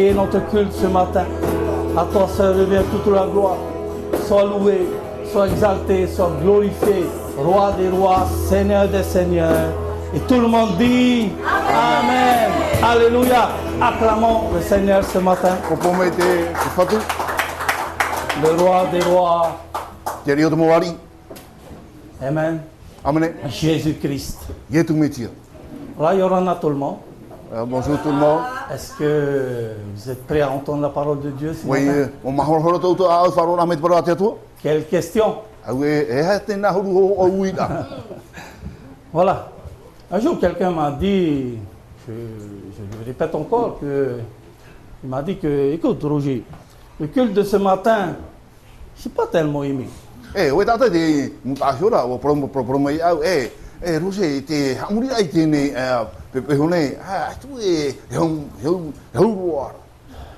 Et notre culte ce matin, à toi seul revient toute la gloire. Sois loué, sois exalté, sois glorifié, roi des rois, seigneur des seigneurs. Et tout le monde dit Amen. Alléluia. Acclamons le Seigneur ce matin. Le roi des rois. Amen. Amen. Jésus-Christ. Voilà, il y aura tout le monde. Bonjour tout le monde. Est-ce que vous êtes prêts à entendre la parole de Dieu ce Oui, matin? Quelle question? Voilà. Un jour, quelqu'un m'a dit, je le répète encore, il m'a dit que, écoute Roger, le culte de ce matin, je n'ai pas tellement aimé.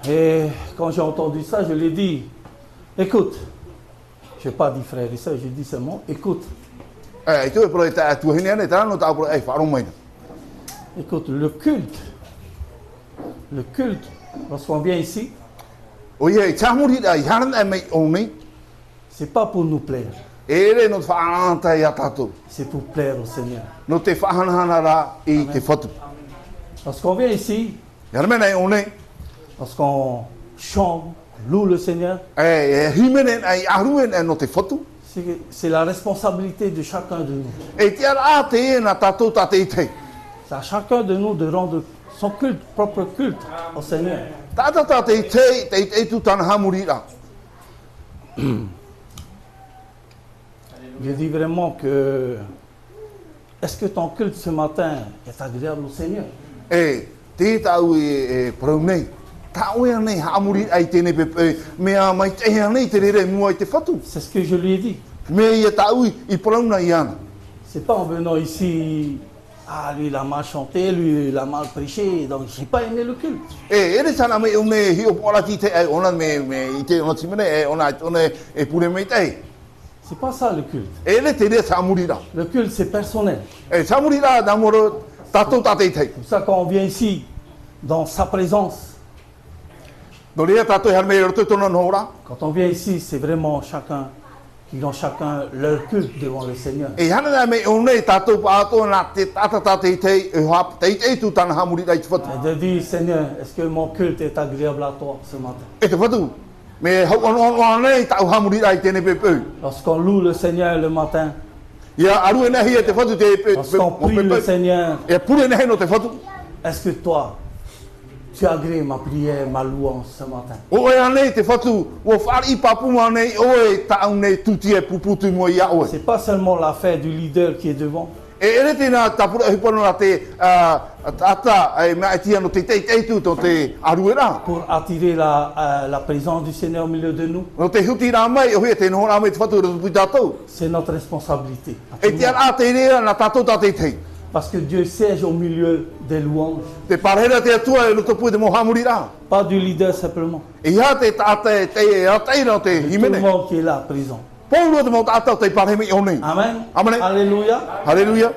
Et quand j'ai entendu ça, je lui ai dit, écoute, je n'ai pas dit frère et soeur, j'ai dit seulement, écoute. Écoute, le culte, lorsqu'on vient ici, c'est pas pour nous plaire. C'est pour plaire au Seigneur. Lorsqu'on vient ici, lorsqu'on chante, loue le Seigneur, c'est la responsabilité de chacun de nous. C'est à chacun de nous de rendre son culte, propre culte au Seigneur. Je dis vraiment que, est-ce que ton culte ce matin est agréable au Seigneur? C'est ce que je lui ai dit. C'est pas en venant ici, ah lui il a mal chanté, lui il a mal prêché, donc j'ai pas aimé le culte. C'est pas ça le culte. Le culte c'est personnel. C'est pour ça quand on vient ici, dans sa présence, quand on vient ici, c'est vraiment chacun, qui ont chacun leur culte devant le Seigneur. Et de dire, Seigneur, est-ce que mon culte est agréable à toi ce matin? Lorsqu'on loue le Seigneur le matin, lorsqu'on prie le Seigneur, est-ce que toi, tu agrées ma prière, ma louange ce matin? C'est pas seulement l'affaire du leader qui est devant. Pour attirer la présence du Seigneur au milieu de nous. C'est notre responsabilité. Parce que Dieu siège au milieu des louanges. Pas du leader simplement. Tout le monde qui est là présent. Amen. Alléluia. Alléluia.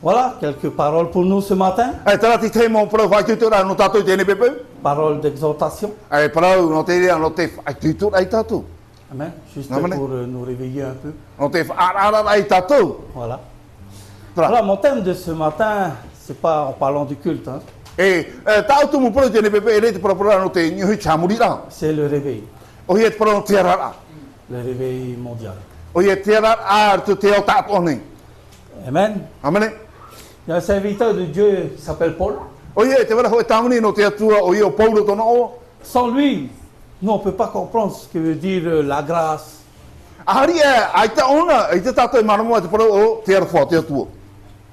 Voilà quelques paroles pour nous ce matin. Paroles d'exhortation. Amen. Juste pour nous réveiller un peu. Voilà. Voilà, mon thème de ce matin, c'est pas en parlant du culte. Hein. C'est le réveil. Le réveil mondial. Amen. Amen. Il y a un serviteur de Dieu qui s'appelle Paul. Sans lui, nous on ne peut pas comprendre ce que veut dire la grâce.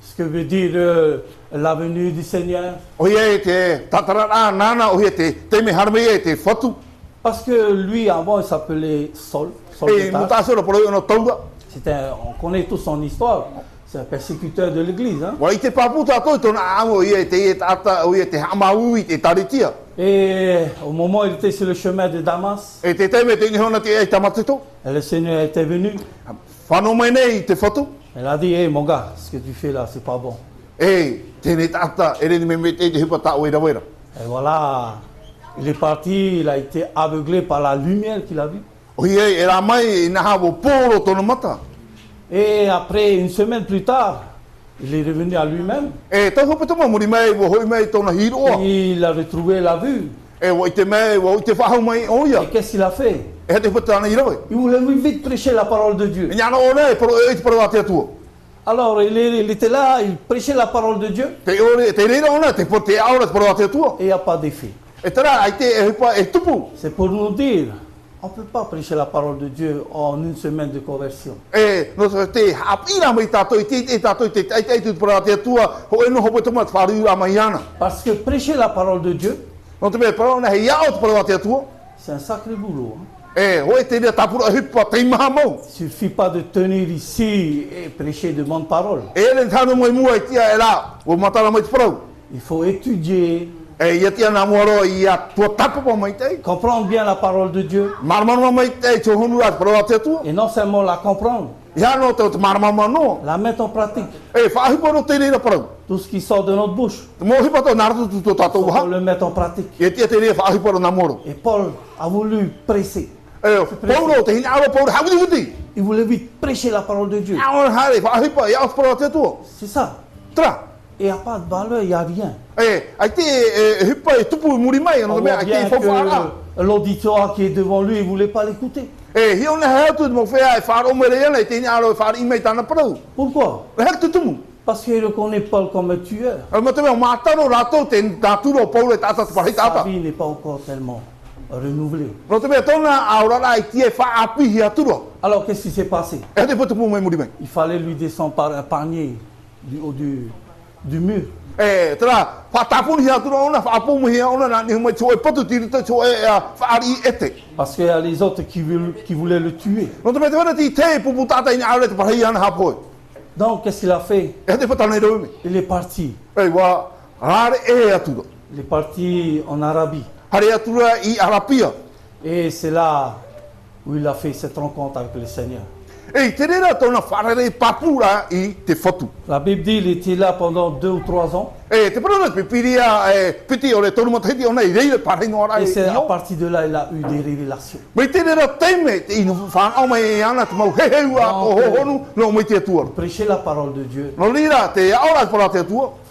Ce que veut dire la venue du Seigneur. Parce que lui, avant, il s'appelait Saul. On connaît tous son histoire. C'est un persécuteur de l'Église. Hein? Et au moment où il était sur le chemin de Damas, et le Seigneur était venu. Elle a dit, hey, mon gars, ce que tu fais là, c'est pas bon. Et voilà, Il est parti, il a été aveuglé par la lumière qu'il a vue. Et après, une semaine plus tard, il est revenu à lui-même. Il a retrouvé la vue. Et qu'est-ce qu'il a fait? Il voulait vite prêcher la parole de Dieu. Alors il était là, il prêchait la parole de Dieu. Et il n'y a pas d'effet. C'est pour nous dire, on ne peut pas prêcher la parole de Dieu en une semaine de conversion. Parce que prêcher la parole de Dieu, c'est un sacré boulot. Il ne suffit pas de tenir ici et prêcher de bonnes paroles. Il faut étudier, comprendre bien la parole de Dieu. Et non seulement la comprendre, la mettre en pratique. Tout ce qui sort de notre bouche, il faut le mettre en pratique. Et Paul a voulu presser. Il voulait vite prêcher la parole de Dieu. C'est ça. Et il n'y a pas de valeur, il n'y a rien. On voit bien que l'auditoire qui est devant lui, il ne voulait pas l'écouter. Pourquoi? Parce qu'il reconnaît Paul comme un tueur. Sa vie n'est pas encore tellement renouvelée. Alors qu'est-ce qui s'est passé? Il fallait lui descendre par un panier du haut du mur. Parce qu'il y a les autres qui voulaient le tuer. Donc qu'est-ce qu'il a fait? Il est parti. Il est parti en Arabie. Et c'est là où il a fait cette rencontre avec le Seigneur. La Bible dit qu'il était là pendant 2 ou 3 ans. Et c'est à partir de là qu'il a eu des révélations. Pour prêcher la parole de Dieu, il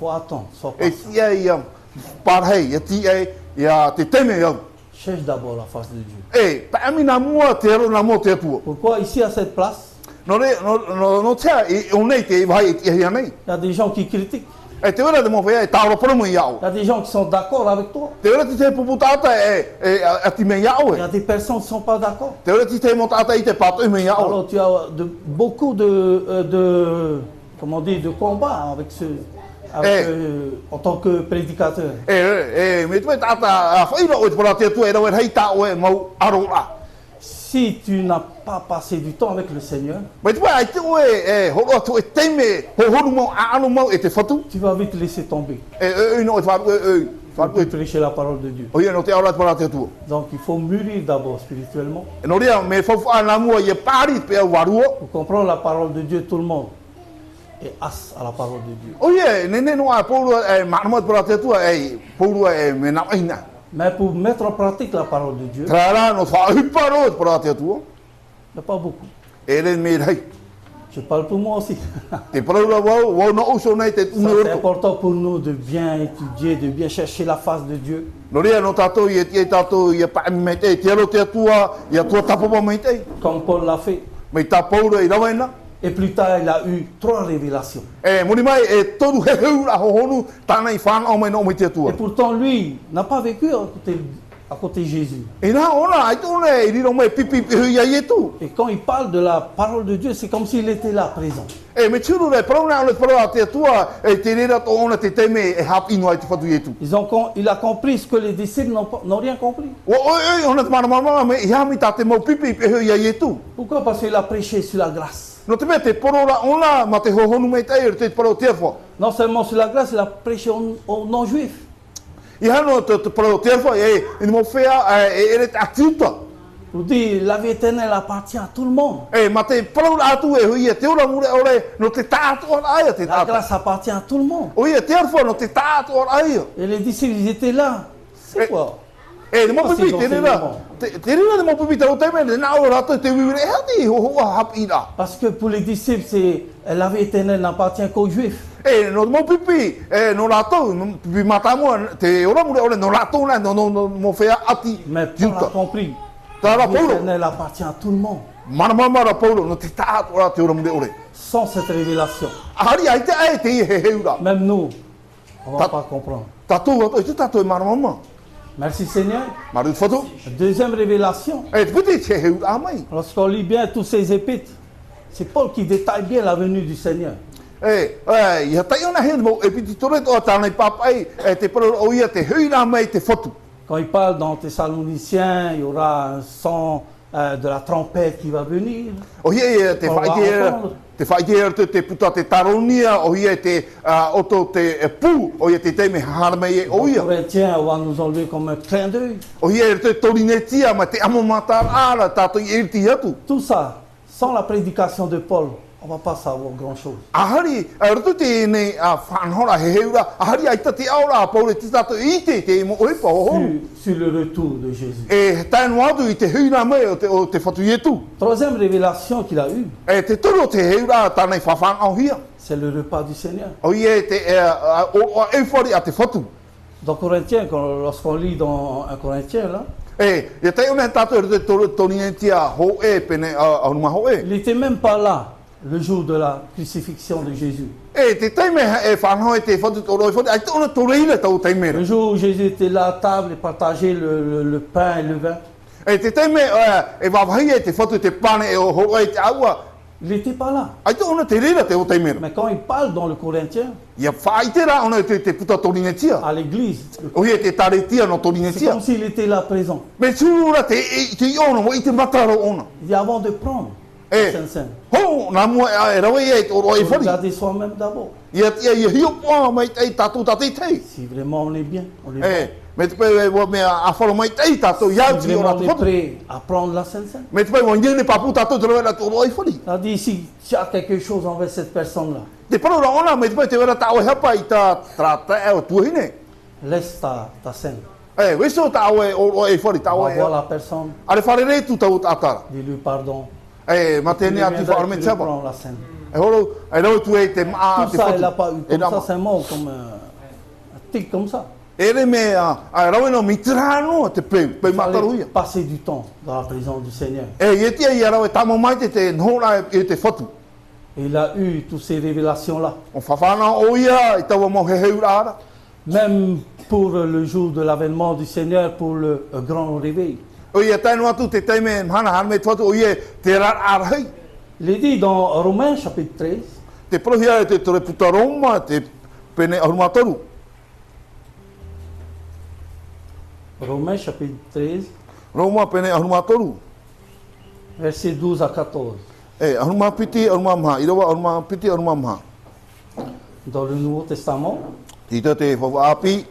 faut attendre, sois patient. Cherche d'abord la face de Dieu. Pourquoi ici à cette place, il y a des gens qui critiquent. Il y a des gens qui sont d'accord avec toi. Il y a des personnes qui ne sont pas d'accord. Alors tu as beaucoup de combats avec ceux. En tant que prédicateur. Si tu n'as pas passé du temps avec le Seigneur, tu vas vite laisser tomber. Tu peux prêcher la parole de Dieu. Donc il faut mûrir d'abord spirituellement. Pour comprendre la parole de Dieu, tout le monde est as à la parole de Dieu. Mais pour mettre en pratique la parole de Dieu, il n'y a pas beaucoup. Je parle pour moi aussi. C'est important pour nous de bien étudier, de bien chercher la face de Dieu. Comme Paul l'a fait. Et plus tard, il a eu 3 révélations. Et pourtant, lui n'a pas vécu à côté de Jésus. Et quand il parle de la parole de Dieu, c'est comme s'il était là, présent. Il a compris ce que les disciples n'ont rien compris. Pourquoi? Parce qu'il a prêché sur la grâce. Non seulement sur la grâce, il a prêché aux non-juifs. Pour dire, la vie éternelle appartient à tout le monde. La grâce appartient à tout le monde. Et les disciples, ils étaient là. C'est quoi? Eh, le mo pipi te rera. Te rera le mo pipi te rote me na o rato te wiwi e hati ho hap ira. Parce que pour les disciples, c'est la vie éternelle n'appartient qu'aux Juifs. Eh, no mo pipi, no rato pipi matamo te ora mure ora no rato na no mo fea ati. Mais Paul a compris. Tara La vie Paulo. éternelle appartient à tout le monde. Mara Paulo no te ta ora te ora mure ore. Sans cette révélation, Ahari ai te he heura. même nous, on ne va pas comprendre. Tatou o te tatou mara mama. Merci Seigneur. Maru foto. Deuxième révélation, Eh, te puti te heura mai. lorsqu'on lit bien tous ces épîtres, c'est Paul qui détaille bien la venue du Seigneur. Ia tai ona he mo e piti tore to tana papai te pro o ia te heura mai te foto. Quand il parle dans Thessaloniciens, il y aura un son de la trompette qui va venir. O ia te On va entendre. whaidea te puta te taronia, o ia te oto te pu, o ia te teime harmei o Les ia. Corinthiens, on va nous enlever comme un clin d'œil. O ia te torinetia ma te amo matar ara tato i irti atu. Tout ça, sans la prédication de Paul, on ne va pas savoir grand-chose. Ahari, roto te ne whanhora he heura, ahari ai te aura a paure te tato i te mo oipa ho. Sur le retour de Jésus. E tainu atu i te heura mai o te whatu i etu. Troisième révélation qu'il a eue, E te toro te heura tanei whawhang au hia. c'est le repas du Seigneur. O ia te o eufori a te whatu. Dans Corinthiens, lorsqu'on lit dans 1 Corinthien, là, Ia te ona tato e te torinetia ho e pene au numa ho e. il n'était même pas là le jour de la crucifixion de Jésus. E te taime e whanau e te whatu toro e whatu, ai te ona toreina tau taimera. Le jour où Jésus était là à table et partageait le pain et le vin, E te taime e wawhai e te whatu te pane e o horo e te aua, il n'était pas là. ai te ona te reira te o taimera. Mais quand il parle dans le Corinthien, Ia whai te ra ona te puta torinetia. à l'église, O ia te taretia no c'est torinetia. comme s'il était là présent. Me surura te ona, mo i te mataro ona. Il dit avant de prendre Eh. la Sainte Seine, Ho, nā mua e rawe e te oro e il faut whari. regarder soi-même d'abord. Ia hio poa mai tei tatou tatei tei. Si vraiment on est bien, on est bon. Me te pai wa me a wharo mai tei tatou iau Si ti ora vraiment on te est whatu. prêt à prendre la Sainte Seine. Me te pai wa ngene papu tatou te rawe la te oro e whari. Il a dit si tu as quelque chose envers cette personne-là, Te parora ona me te pai te wera tau e hapa i ta trata e o tuahine. laisse ta scène. Weso tau e oro e whari On tau va e. voir la personne, Are whare re tu tau atara. dis-lui pardon. Ma te Il ne ati reviendra whare et me tu tsapa. reprends la scène. E horo, e rau tu e te maa Tout te ça, whatu. il n'a pas eu E comme ça, nama. c'est mort, comme un tic comme ça. Ere me a rau e no mitrano te peu, peu Il mataru ia. fallait passer du temps dans la présence du Seigneur. Ie tia i rau e tamo mai te nhora e te whatu. Et il a eu toutes ces révélations-là. O whawhana o ia i taua mo he heura ara. Même pour le jour de l'avènement du Seigneur, pour le grand réveil. O ia tainu atu te teime hana me tuatu o ia te rar arhei. Il est dit dans Romains chapitre 13, Te prohia e te tore puta Roma, te pene arumatoru. Romains chapitre 13, Roma pene arumatoru. versets 12 à 14. Aruma piti, aruma maha. Irawa aruma piti, aruma maha. Dans le Nouveau Testament, Tita te whawaapi.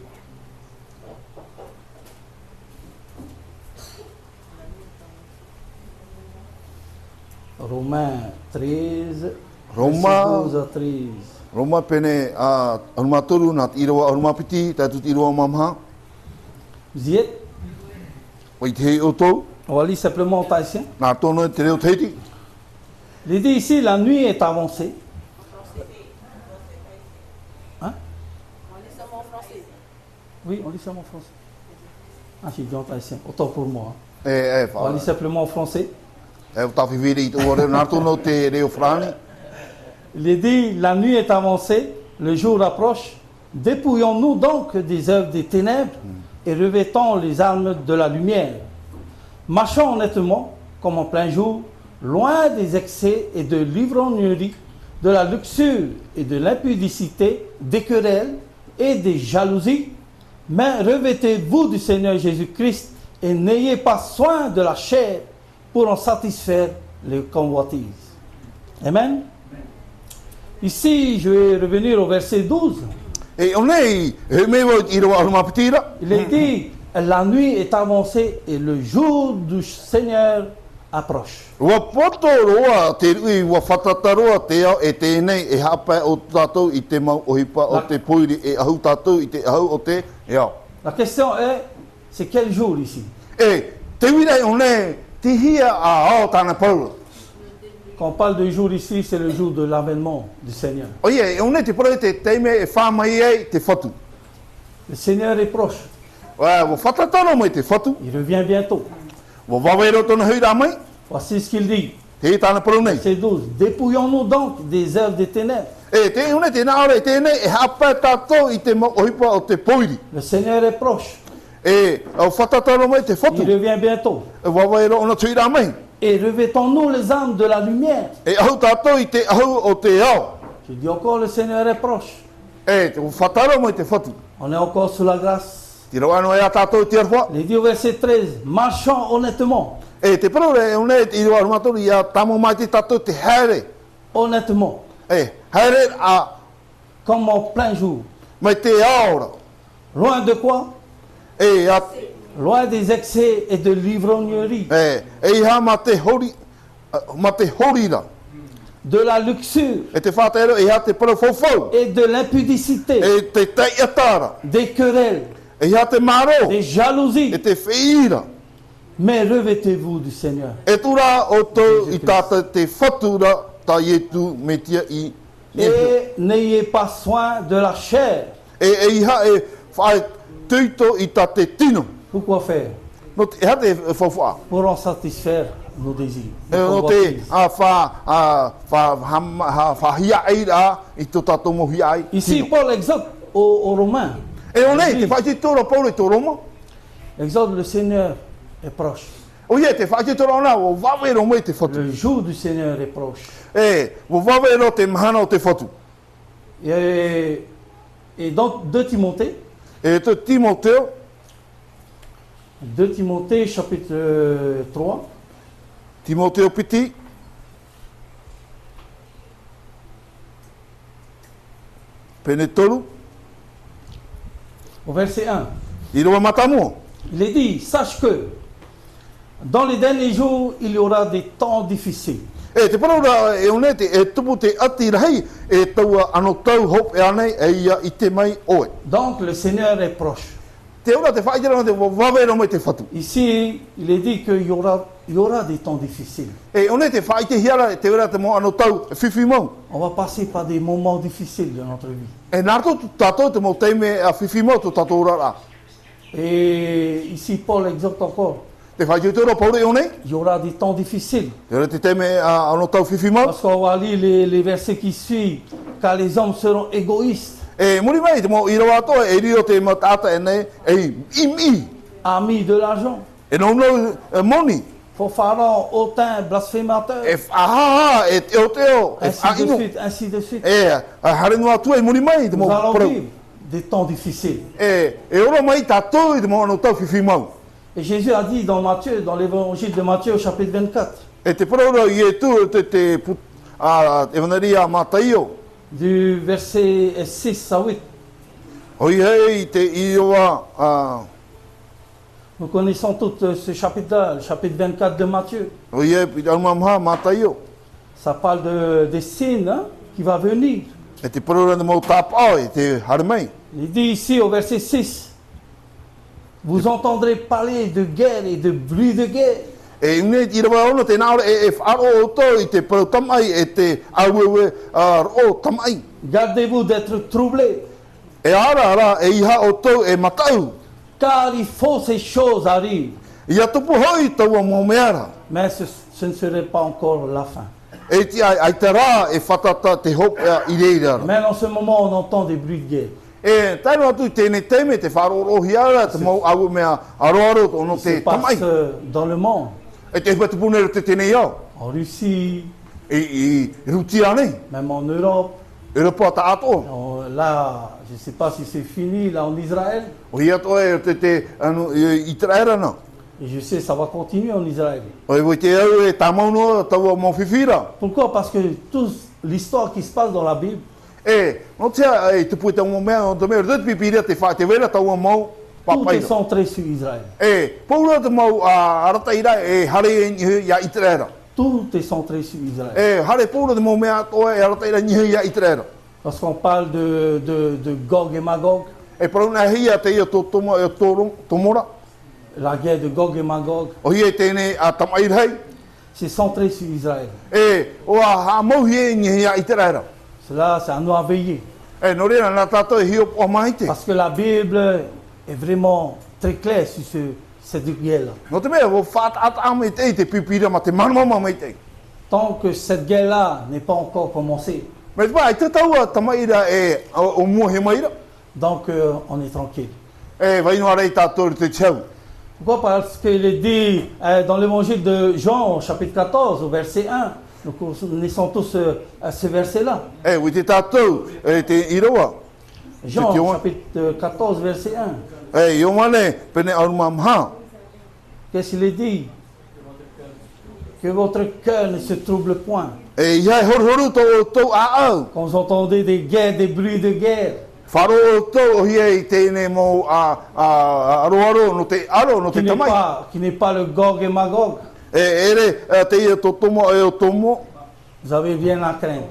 Romains 13, Roma. versets 12 à 13. Roma pene arumatoru nā te irawa aruma piti, tātu te irawa mamaha. Vous y êtes? O i te hei o tau, On va lire simplement en tahitien. nā tono e te reo teiti. Il est dit ici, la nuit est avancée. Hein? Oui, on lit seulement en français. Ah, j'ai dit en tahitien. Autant pour moi. On va lire simplement en français. E o tawhiwiri i te ore, nā tono te reo frani. Il est dit, la nuit est avancée, le jour approche. Dépouillons-nous donc des œuvres des ténèbres et revêtons les armes de la lumière. Marchons honnêtement, comme en plein jour, loin des excès et de l'ivrognerie, de la luxure et de l'impudicité, des querelles et des jalousies. Mais revêtez-vous du Seigneur Jésus-Christ et n'ayez pas soin de la chair pour en satisfaire les convoitises. Amen. Ici, je vais revenir au verset 12. E o nei, he me wo i irawa aruma piti ra. Il est dit, la nuit est avancée et le jour du Seigneur approche. Ua poto roa te rui, ua whatataroa te au e tēnei e hapa o tātou i te mau ohipa o te poiri e ahu tātou i te ahu o te e au. La question est, C'est quel jour ici? Quand on parle de jour ici, c'est le jour de l'avènement du Seigneur. Le Seigneur est proche. Il revient bientôt. Voici ce qu'il dit. Verset 12. Dépouillons-nous donc des œuvres des ténèbres. Le Seigneur est proche. Il revient bientôt. Et revêtons-nous les armes de la lumière. Je dis encore, le Seigneur est proche. On est encore sous la grâce. Il dit au verset 13, marchons honnêtement. Honnêtement. Comme en plein jour. Loin de quoi? Loin des excès et de l'ivrognerie. De la luxure. Et de l'impudicité. Des querelles. Des jalousies. Mais revêtez-vous du Seigneur. Et n'ayez pas soin de la chair. Pourquoi faire? Pour en satisfaire nos désirs. Ici, Paul exhorte aux Romains. Exhorte, le Seigneur est proche. Le jour du Seigneur est proche. Et donc 2 Timothée. 2 Timothée chapitre 3. Timothée petit. Penetolu. Au verset 1. Il est dit, sache que dans les derniers jours, il y aura des temps difficiles. Donc le Seigneur est proche. Ici, il est dit qu'il y aura des temps difficiles. On va passer par des moments difficiles de notre vie. Et ici, Paul exhorte encore. Il y aura des temps difficiles. Parce qu'on va lire les versets qui suivent, car les hommes seront égoïstes. Amis de l'argent. Fanfarons, hautains, blasphémateurs. Ainsi de suite. Nous allons vivre des temps difficiles. Et Jésus a dit dans l'évangile de Matthieu au chapitre 24. Du verset 6 à 8. Nous connaissons tout ce chapitre-là, le chapitre 24 de Matthieu. Ça parle des signes qui vont venir. Il dit ici au verset 6. Vous entendrez parler de guerre et de bruit de guerre. Gardez-vous d'être troublés. Car il faut ces choses arrivent. Mais ce ne serait pas encore la fin. Mais en ce moment, on entend des bruits de guerre. Se passe dans le monde. En Russie, même en Europe. Là, je ne sais pas si c'est fini, là en Israël. Et je sais, ça va continuer en Israël. Pourquoi? Parce que toute l'histoire qui se passe dans la Bible, tout est centré sur Israël. Tout est centré sur Israël. Lorsqu'on parle de Gog et Magog, la guerre de Gog et Magog, O hia tēnei a tamai rei. c'est centré sur Israël. E o a mauhi e ngehia i te raira. Cela, c'est à nous à veiller. E no reira nā tātou e hio o mai te. Parce que la Bible est vraiment très claire sur cette guerre-là. No te mea, o whaat at ame te pipira ma te manamama mai te. Tant que cette guerre-là n'est pas encore commencée, Me te pai, te taua tamaira e o mua he maira. donc on est tranquille. E vainoa rei tātou te tau. Pourquoi? Parce qu'il est dit dans l'évangile de Jean, chapitre 14, au verset 1, nous connaissons tous ce verset-là. E ui te tātou e te iroa. Jean, Te tio- chapitre 14, verset 1. E i o mane pene aruma maha. Qu'est-ce qu'il est dit? Que votre cœur ne se trouble point. E iai horu tō tō a au. Quand vous entendez des guerres, des bruits de guerre, Wharo o tō o hia i tēne mō aroaro no te aro no te tamai. qui n'est pas le Gog et Magog, E ere te ia tō tomo e o tomo. vous avez bien à craindre.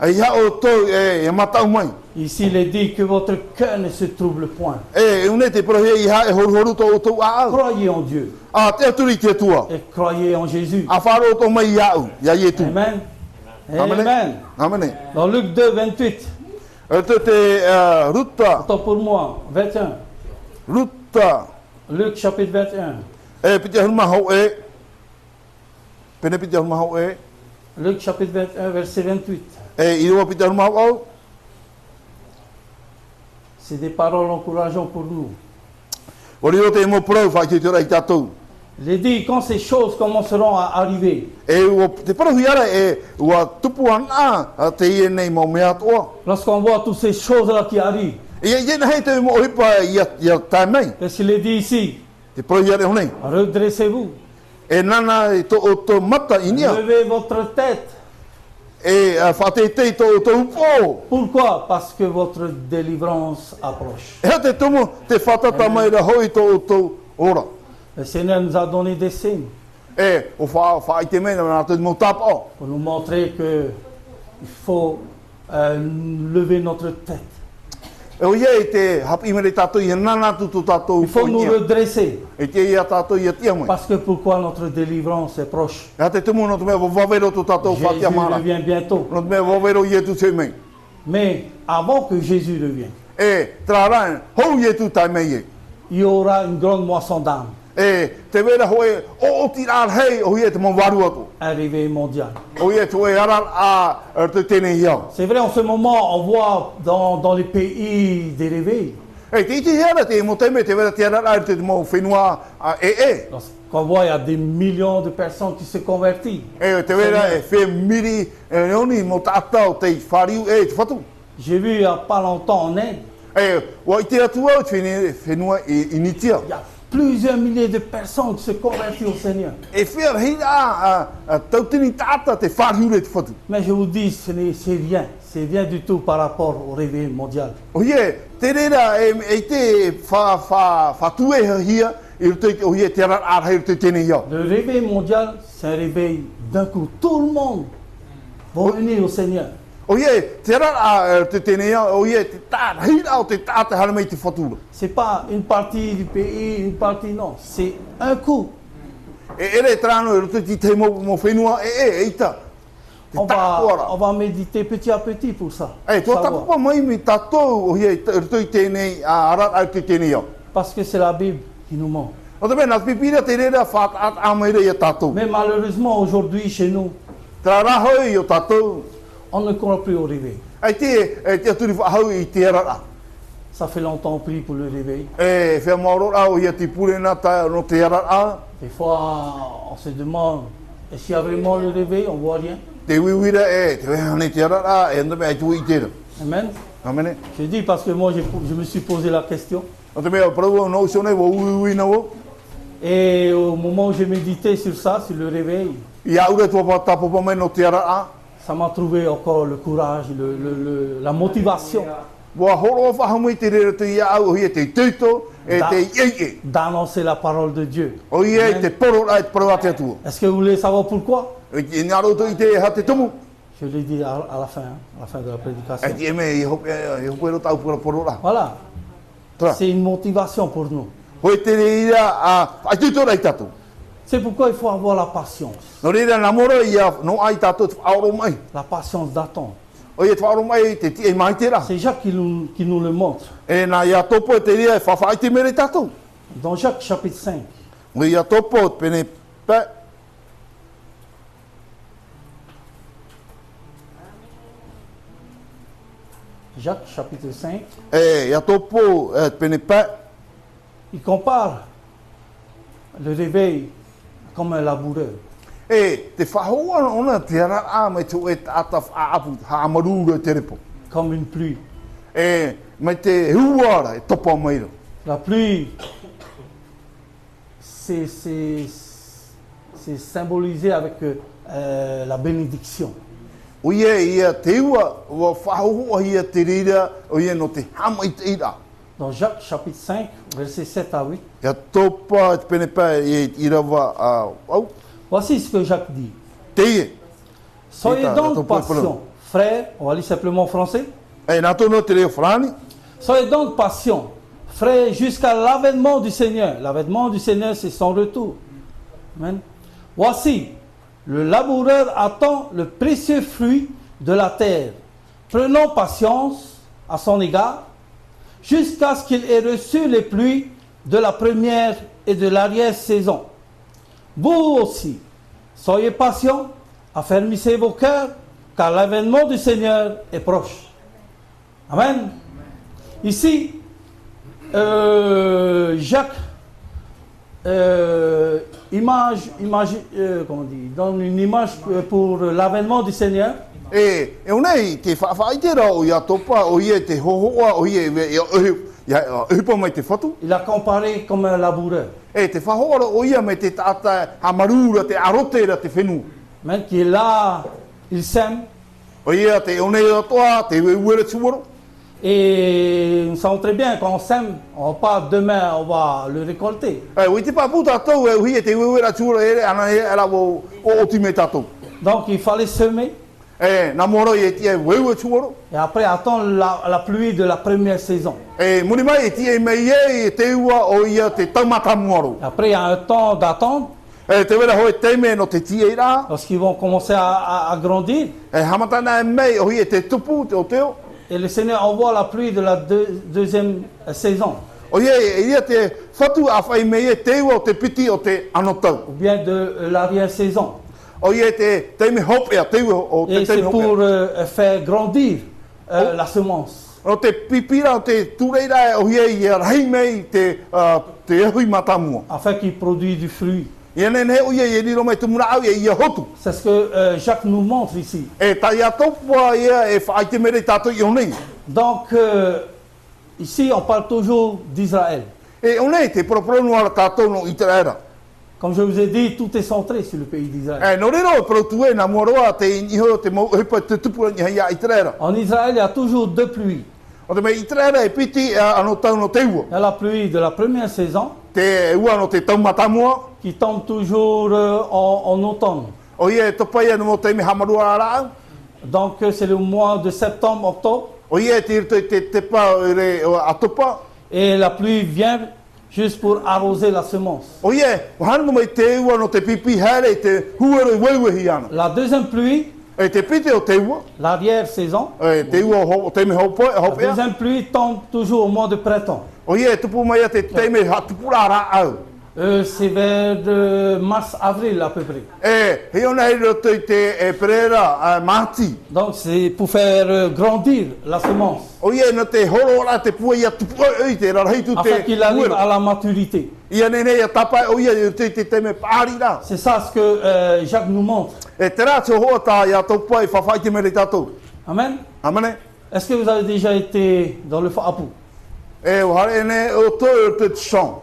E ia o tō e matau mai. Ici, il est dit que votre cœur ne se trouble point. E une te prohe i ha e horu tō tō a au. Croyez en Dieu A te aturi te tua. et croyez en Jésus. A wharo tō mai i au. Ia i tu. Amen. Amen. Amen. Amene. Dans Luc 2, 28, E te ruta. attends pour moi, 21. Ruta. Luc chapitre 21. E piti haruma hau e. Pene piti haruma hau e. Luc chapitre 21, verset 28. E i roa piti haruma hau au. C'est des paroles encourageantes pour nous. Ori o te mo prau whai te tora i tātou. Il est dit, quand ces choses commenceront à arriver, E ua te parahu ara e ua tupu ana a te ie nei mo mea toa. lorsqu'on voit toutes ces choses-là qui arrivent, E ia na hei te mo hipa ia tai mai. qu'est-ce qu'il est dit ici? Te parahu ara honei. Redressez-vous, E nana i tō o tō mata i nia. levez votre tête. E whatetei tō o tō upo. Pourquoi? Parce que votre délivrance approche. E ha te tomo te whatata mai ra hoi tō o tō ora. Le Seigneur nous a donné des signes E o whai te mena nā te mo tapa o. pour nous montrer que il faut lever notre tête. E o ia i te hapi mere tātou i nana tu tō tātou Il faut nous upo. redresser. E te ia tātou ia tia mai. Parce que pourquoi notre délivrance est proche? E ha te tomo no te mea wawero tō tātou Jésus whatia mara. revient bientôt. No te mea wawero i e tu te mei. Mais avant que Jésus revienne, E trāran, hou i e tu tai mei e. il y aura une grande moisson d'âmes, E te wera hoe o tirār hei o i e te mo waru atu. un réveil mondial. O i e tu e arar a te tēnei hiau. C'est vrai, en ce moment, on voit dans les pays des réveils. E te iti hiara te mo teme te wera te arar a te mo whenua e. Lorsqu'on voit, il y a des millions de personnes qui se convertissent. E te wera e whe miri e oni mo tātau te whariu e te whatu. J'ai vu il n'y a pas longtemps en Inde, E wa i te atua o te whenua i nitia. il y a plusieurs milliers de personnes qui se convertissent au Seigneur. E whea hira tautini tāta te whariu re te whatu. Mais je vous dis, c'est rien du tout par rapport au réveil mondial. O ie, te reira e te whatue hia i roto o ie te arar ar hei roto tēnei hiau. Le réveil mondial, c'est un réveil d'un coup. Tout le monde va venir au Seigneur. O ie, te arar ar te tēnei hiau, o ie, te tāta, hira o te tāta hara mei te whatura. C'est pas une partie du pays, une partie non. C'est un coup. E ere trano i roto ti te mo whenua eita. Te tākuara. On va méditer petit à petit pour ça. E, tō savoir. tapapa mai mi tātou o ie, roto i tēnei arar ar te tēnei hiau. Parce que c'est la Bible qui nous montre. O te mena, pipira te reira whaat at amaira i a tātou. Mais malheureusement, aujourd'hui, chez nous, Tā rahoi i o tātou. on ne croit plus au réveil. Ai te aturi whahau i te arara. Ça fait longtemps qu'on prie pour le réveil. E, whea maorora o ia te purena ta no te arara. Des fois, on se demande, est-ce qu'il y a vraiment le réveil? On ne voit rien. Te wiwira e, te wehane te arara, e ndame ai tu i tera. Amen. Amene. Je dis parce que moi, je me suis posé la question. O te mea prau no sione, wo ui na wo. Et au moment où j'ai médité sur ça, sur le réveil, I aure tua patapopa mai no te arara. ça m'a trouvé encore le courage, la motivation Wa horo whahamui te rere te ia au hia te tuito e te iei. d'annoncer la parole de Dieu. O iei te poro ai te poro ate atua. Est-ce que vous voulez savoir pourquoi? E nga roto i te ha te tumu. Je l'ai dit à la fin de la prédication. E te me i hope ro tau pura poro ra. Voilà. Tra. C'est une motivation pour nous. Hoi te reira ai tuto rai tatou. C'est pourquoi il faut avoir la patience. No reira na moro ia no ai tatou aoro mai. La patience d'attendre. O ia aoro mai te ti e mai te ra. C'est Jacques qui nous le montre. E na ia topo te reira fa fa te mere tatou. Dans Jacques chapitre 5. O ia topo pene pe. Jacques chapitre 5. E ia topo pene pe. Il compare le réveil comme un laboureur. E te whahoa ona te ara a mai tu e ataf a apu ha amarura te repo. Comme une pluie. E mai te huara e topo mai ro. La pluie, c'est symbolisé avec la bénédiction. O ia te ua wa whahoa ia te rira o ia no te hama i te ira. Dans Jacques chapitre 5, versets 7 à 8. Ia topa te pene pe e irawa au. Voici ce que Jacques dit. Te ie. Soyez Ita, donc ton peuple. patients, frères, on va lire simplement en français. E nā tono te reo whrani. Soyez donc patients, frères, jusqu'à l'avènement du Seigneur. L'avènement du Seigneur, c'est son retour. Amen. Voici, le laboureur attend le précieux fruit de la terre. Prenons patience à son égard, jusqu'à ce qu'il ait reçu les pluies de la première et de l'arrière-saison. Vous aussi, soyez patients, affermissez vos cœurs, car l'avènement du Seigneur est proche. Amen. Ici, Jacques comment on dit, donne une image pour l'avènement du Seigneur. E unei te whaaitera o ia topa o ia te hohoa o ia upa mai te whatu. Il a comparé comme un laboureur. E te whahoara o ia mai te tata hamarura te arotera te whenua. Amen. Qui est là, il sème. O ia te unei o toa te uere tuoro. Et nous savons très bien quand on sème, on va pas demain, on va le récolter. E ui te paputa tau e ui te uere tuoro ere ana e ala o otime tatou. Donc il fallait semer E na moro e tia uere tuoro. et après attendre la pluie de la première saison. E muni mai e tia mei e te ua o ia te taumata muaro. Après il y a un temps d'attente, E te wera hoi teime no te tia ira. lorsqu'ils vont commencer à grandir. E hamatana e mei o ia te tupu o teo. Et le Seigneur envoie la pluie de la deuxième saison, O ia te whatu a whai mei e te ua o te piti o te anotau. ou bien de l'arrière-saison. O ia te teime hopea, te ua o te Et c'est teime pour hopea. faire grandir la semence. O te pipira o te tureira o ia rahi mei te hui matamua. Afin qu'il produise du fruit. Ia nene o ia riro mai te mura au ia hotu. C'est ce que Jacques nous montre ici. E tai a topua ia e whai te mere tato i onei. Donc, ici, on parle toujours d'Israël. E onei te proprono ara tato no i te era. Comme je vous ai dit, tout est centré sur le pays d'Israël. E no rero e protue na moroa te iniho te mau hipa te tupura ni ia i te era. En Israël, il y a toujours deux pluies. O te mei i te era e piti anotau no te ua. Il y a la pluie de la première saison Te ua no te taumatamua. qui tombe toujours en automne. O ia e topai anu mo teime hamarua ara. Donc, c'est le mois de septembre, octobre. O ia e tiro te pa re a topa. Et la pluie vient juste pour arroser la semence. O ia, o hanu mai te ua no te pipi here te huere wewehi ana. La deuxième pluie, E te pite o te ua. l'arrière-saison, E te ua o teime la hopea. deuxième pluie tombe toujours au mois de printemps. O ia e tupu mai a te teime hatupura ara au. C'est vers mars-avril à peu près. E, he ona hei roto i te perera mati. Donc c'est pour faire grandir la semence, O ia no te horo ora te pua ia tupu i te rarahitu afin te qu'il arrive uera. à la maturité. Ia nene ia tapa o ia i te teime pāri ra. C'est ça ce que Jacques nous montre. E te rā te hoa tā ia taupa i whawhai te mere tātou. Amen. Amane? Est-ce que vous avez déjà été dans le Fa'apu? E o hare ne o tō te tshong.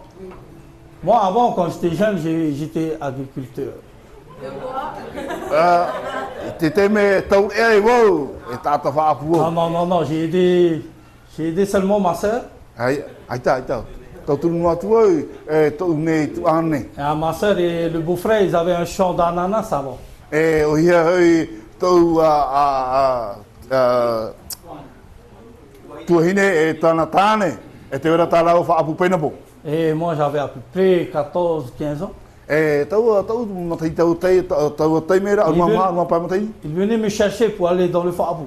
Moi, avant, quand j'étais jeune, j'étais agriculteur. Te teme tau e wau e tāta whaapu Non, o. non, non, non, j'ai aidé seulement ma sœur. Aita. Tau tunu atu au e tau nei tu ane. Ma sœur et le beau-frère, ils avaient un champ d'ananas avant. E o ia hei tau tuahine e tāna tāne e te wera tā rau whaapu pena po. Et moi, j'avais à peu près 14, 15 ans. Il venait me chercher pour aller dans le Fa'abu.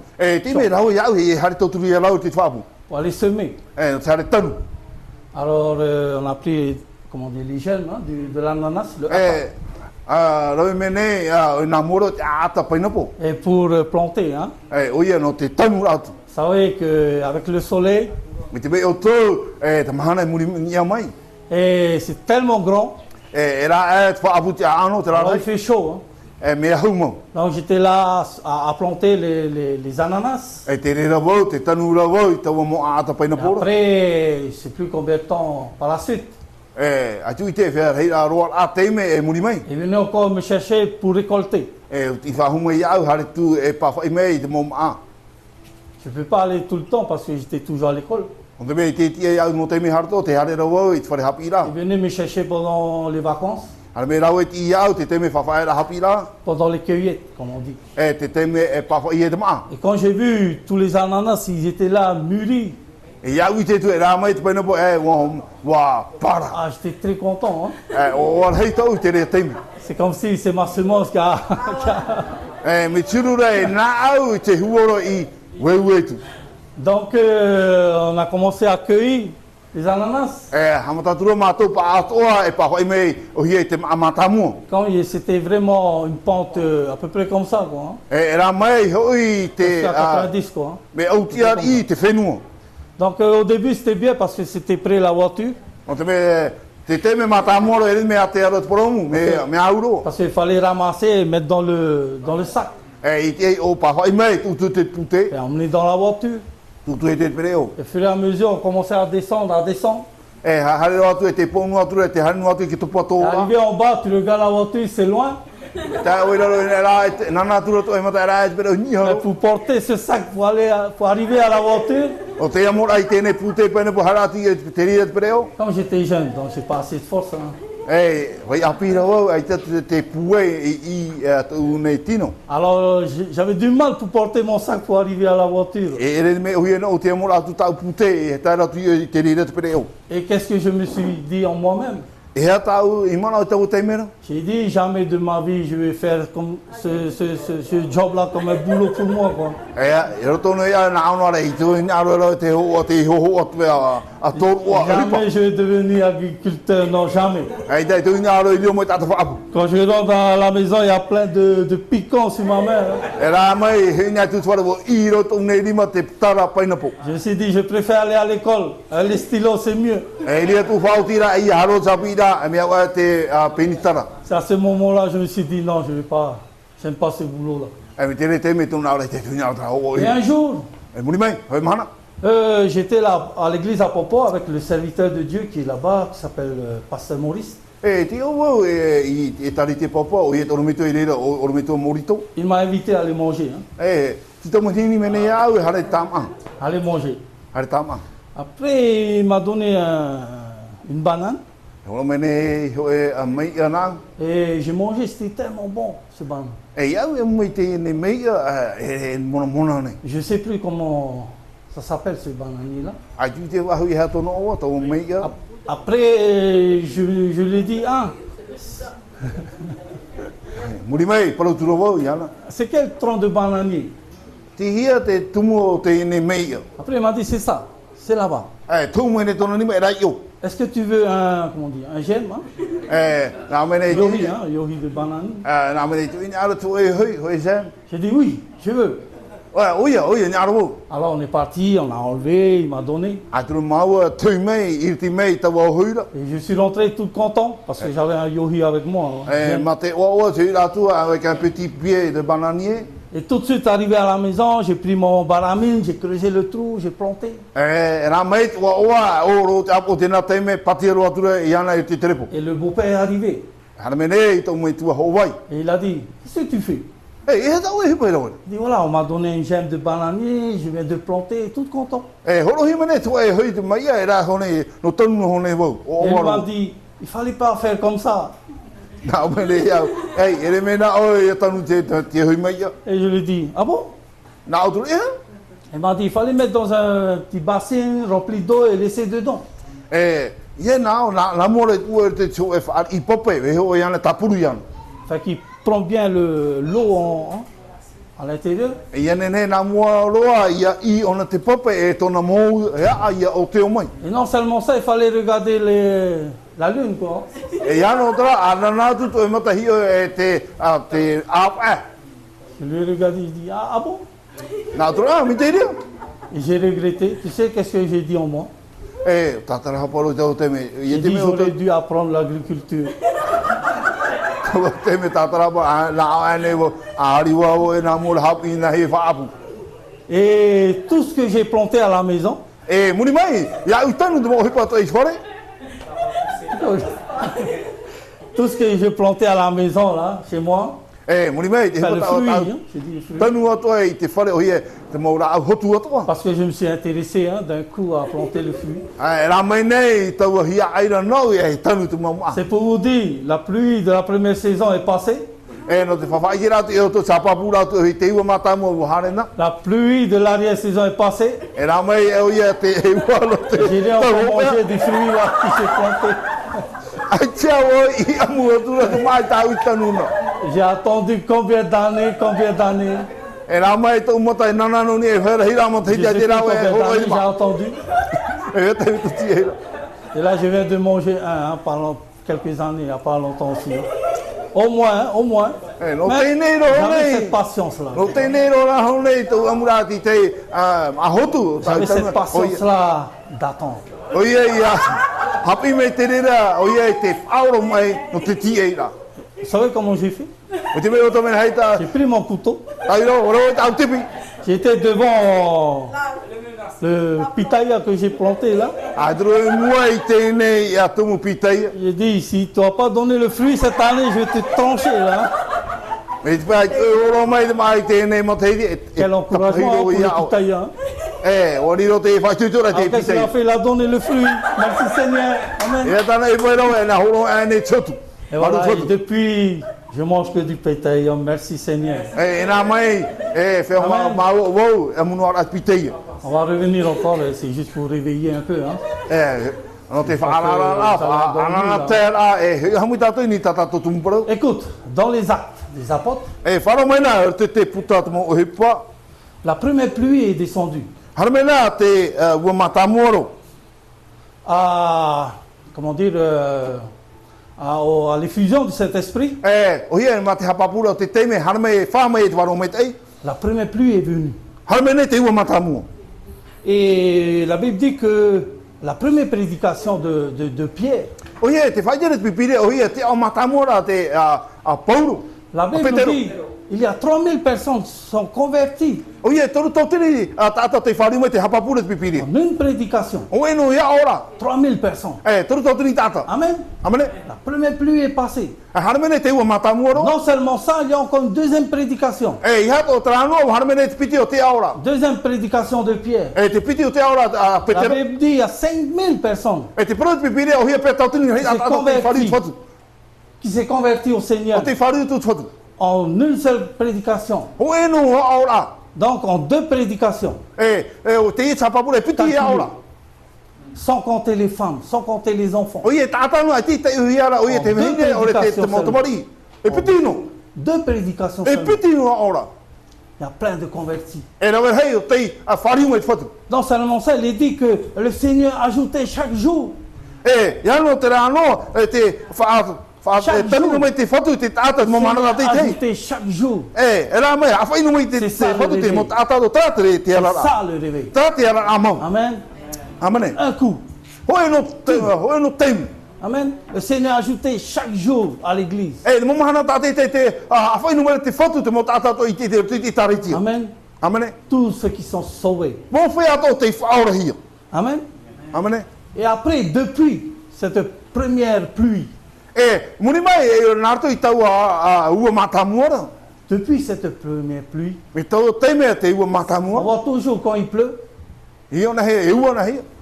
Pour aller semer. Alors, on a pris, comment dire, les germes hein, de l'ananas, le et pour planter. Hein. Vous savez qu'avec le soleil, et c'est tellement grand, alors il fait chaud. Hein. Donc j'étais là à planter les ananas. Après, je ne sais plus combien de temps par la suite. Il venait encore me chercher pour récolter. Je ne peux pas aller tout le temps parce que j'étais toujours à l'école. Il venait me chercher pendant les vacances. Pendant les cueillettes, comme on dit. Et quand j'ai vu tous les ananas, ils étaient là, mûris. Ah, j'étais très content. Hein. C'est comme si c'est ma semence qui a... Donc, on a commencé à cueillir les ananas. Quand c'était vraiment une pente à peu près comme ça, quoi. Hein. Presque à 90, quoi. Hein. Donc, au début, c'était bien parce que c'était près de la voiture. Parce qu'il fallait ramasser et mettre dans le sac. Et emmener dans la voiture. Et au fur et à mesure, on commençait à descendre. Arrivé en bas, tu regardes la voiture, c'est loin. Mais pour porter ce sac, pour arriver à la voiture. Comme j'étais jeune, donc j'ai pas assez de force. Hein. Alors j'avais du mal pour porter mon sac pour arriver à la voiture. Et qu'est-ce que je me suis dit en moi-même? J'ai dit jamais de ma vie je vais faire comme ce job-là comme un boulot pour moi. Quoi. Jamais je vais devenir agriculteur, non jamais. Quand je rentre dans la maison, il y a plein de piquants sur ma main. Je me suis dit, je préfère aller à l'école. Les stylos, c'est mieux. C'est à ce moment-là, je me suis dit, non, je n'aime pas ce boulot-là. Et un jour, j'étais là à l'église à Popo avec le serviteur de Dieu qui est là-bas, qui s'appelle Pasteur Maurice. Il m'a invité à aller manger. Hein. Aller manger. Après, il m'a donné une banane. Et j'ai mangé, c'était tellement bon, ce banane. Je ne sais plus comment ça s'appelle, ce bananier-là. Après, je lui ai dit, c'est quel tronc de bananier? Après, il m'a dit, c'est ça, c'est là-bas. Est-ce que tu veux un gemme? Hein? Yohi de banane. J'ai dit oui, je veux. Alors on est parti, on a enlevé, il m'a donné. Et je suis rentré tout content parce que j'avais un yohi avec moi. Avec un petit pied de bananier. Et tout de suite arrivé à la maison, j'ai pris mon baramine, j'ai creusé le trou, j'ai planté. Et le beau-père est arrivé. Et il a dit, qu'est-ce que tu fais? Il dit, voilà, on m'a donné une gemme de bananier, je viens de planter, tout content. Et il m'a dit, il ne fallait pas faire comme ça. Et je lui ai dit, ah bon? Il m'a dit, il fallait mettre dans un petit bassin rempli d'eau et laisser dedans. Fait qu'il prend bien l'eau à l'intérieur. Et non seulement ça, il fallait regarder la lune, quoi. Je lui ai regardé, il dit, ah bon? Et j'ai regretté. Tu sais qu'est-ce que j'ai dit en moi? J'ai dit, j'aurais dû apprendre l'agriculture. Et tout ce que j'ai planté à la maison, tout ce que j'ai planté à la maison, là, chez moi, parce que je me suis intéressé d'un coup à planter le fruit. C'est pour vous dire, la pluie de la première saison est passée. La pluie de l'arrière-saison est passée. J'ai encore mangé des fruits là qui s'est planté. J'ai attendu combien d'années. J'ai attendu. Et là, je viens de manger un pendant quelques années, il n'y a pas longtemps aussi. Au moins. J'avais cette patience-là. J'avais cette patience-là d'attendre. Vous savez comment j'ai fait? J'ai pris mon couteau. J'étais devant le pitaya que j'ai planté là. J'ai dit, si tu n'as pas donné le fruit cette année, je vais te trancher là. Quel encouragement pour le pitaya. Qu'est-ce qu'il a fait? Il a donné le fruit. Merci Seigneur. Amen. Et voilà, et depuis, je mange que du pétail. Merci Seigneur. On va revenir encore, c'est juste pour réveiller un peu. Écoute, dans les actes des apôtres, la première pluie est descendue. Comment dire, à l'effusion de cet esprit. La première pluie est venue. Et la Bible dit que la première prédication de Pierre, la Bible dit il y a 3000 personnes qui sont converties en une prédication. 3000 personnes. Amen. La première pluie est passée. Non seulement ça, il y a encore une deuxième prédication. Deuxième prédication de Pierre. La Bible dit il y a 5000 personnes qui s'est converti au Seigneur en une seule prédication. Donc en deux prédications. Sans compter les femmes, sans compter les enfants. Deux prédications seulement. Il y a plein de convertis. Non seulement ça, il est dit que le Seigneur ajoutait chaque jour. Ajouter chaque jour. C'est ça le réveil. Amen. Un coup. Amen. Le Seigneur a ajouté chaque jour à l'église. Amen. Tous ceux qui sont sauvés. Amen. Et après, depuis cette première pluie, depuis cette première pluie, on voit toujours quand il pleut, après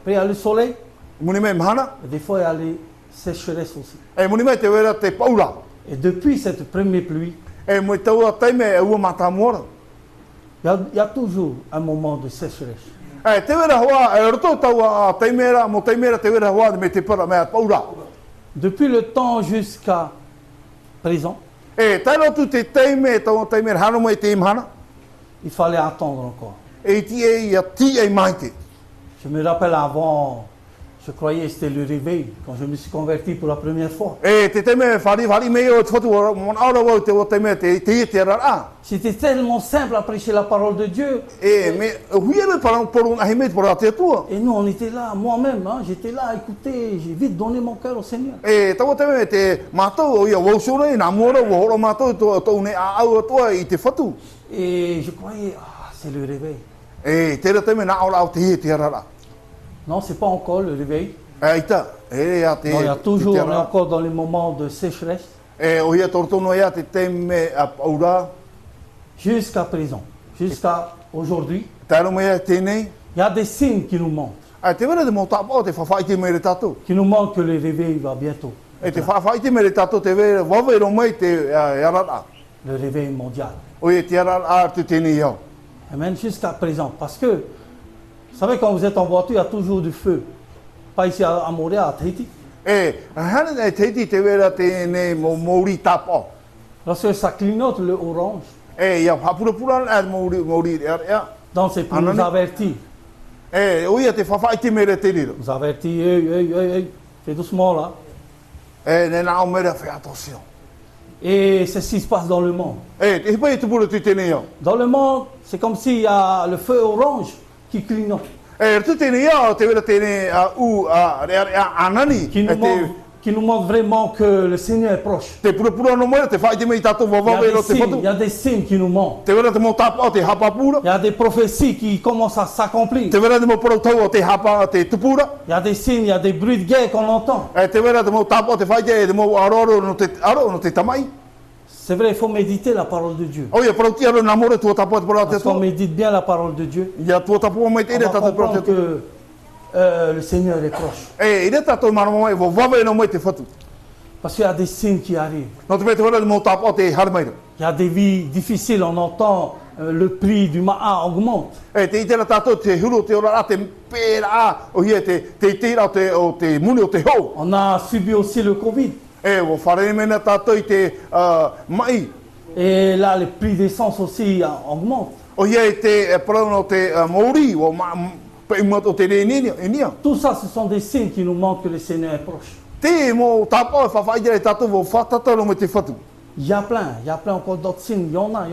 il y a le soleil, et des fois il y a les sécheresses aussi. Et depuis cette première pluie, il y a toujours un moment de sécheresse. te wera hoa, roto tau teimera, mo teimera te wera hoa me te para mea paura. Depuis le temps jusqu'à présent, Tairo tu te teime, tau teimera hano mai te imhana. il fallait attendre encore. Ti ia ti e maite. Je me rappelle avant, je croyais que c'était le réveil, quand je me suis converti pour la première fois. Te teime whari mei o te whatu mon aura wau te o teime te rara. C'était tellement simple à prêcher la parole de Dieu. Me huiere para poru ahi mei para te tua. Et nous, on était là, moi-même, hein, j'étais là à écouter, j'ai vite donné mon cœur au Seigneur. Tau teime te matou o ia wau sura na mora wo horo matou to ne a au tua I te whatu. Et je croyais, c'est le réveil. Te ra teime na aura au te rara. Non, c'est pas encore le réveil. Ita, Non, il y a toujours, on est encore dans les moments de sécheresse. O ia tortono ia te teime a aura. Jusqu'à présent, jusqu'à aujourd'hui, Taro mea tenei. il y a des signes qui nous montrent. Te wera de mo tapo te whawhaiti me re tatou. Qui nous montrent que le réveil va bientôt. Te whawhaiti me re tatou te wera wawero mai te rara. Le réveil mondial. O ia te rara te tenei iau. Amen, jusqu'à présent. Parce que, vous savez, quand vous êtes en voiture, il y a toujours du feu. Pas ici à Montréal, à Tahiti. Hana nei teiti te wera tenei mo mouri tapo. Lorsque ça clignote le orange, Ia hapura mouri ea. donc c'est pour nous avertir. O ia te whawhaiti me re te riro. Nous avertir, hey, fais doucement là. Ne na o me re whea attention. Et c'est ce qui se passe dans le monde. Te hipai te pura te tenei iau. Dans le monde, c'est comme s'il y a le feu orange qui clignote. Tu tenei iau te wera tenei anani. Qui nous montre vraiment que le Seigneur est proche. Te pura no mai te whaiti me I tatou wawawero te whatu. Il y a des signes qui nous montrent. Te wera te mo tapo te hapapura. Il y a des prophéties qui commencent à s'accomplir. Te wera te mo porotau te hapa te tupura. Il y a des signes, il y a des bruits de guerre qu'on entend. Te wera te mo tapo te whaiti te mo aroro no te tamai. C'est vrai, il faut méditer la parole de Dieu. O ia poroti aro na more tua tapo te porota te Parce qu'on tua. médite bien la parole de Dieu, Ia tua tapo mai te on ire va tatou porota comprendre te tua. que le Seigneur est proche. Ire tatou marama mai wawawero mai te whatu. Parce qu'il y a des signes qui arrivent. No te te wera te mo tapo te harmaira. Il y a des vies difficiles, on entend le prix du ma'a augmente. Te itera tatou te huru te ora te pera o ia te tira o te muni o te hou. On a subi aussi le Covid. Wo whare mena tatou I te mai. Et là, le prix d'essence aussi augmente. O ia te prono te mauri o peimot o te enia. Tout ça, ce sont des signes qui nous montrent que le Seigneur est proche. Te mo tapo whawhaidere tatou wo whatataro me te whatu. Il y a plein encore d'autres signes. Il y en a.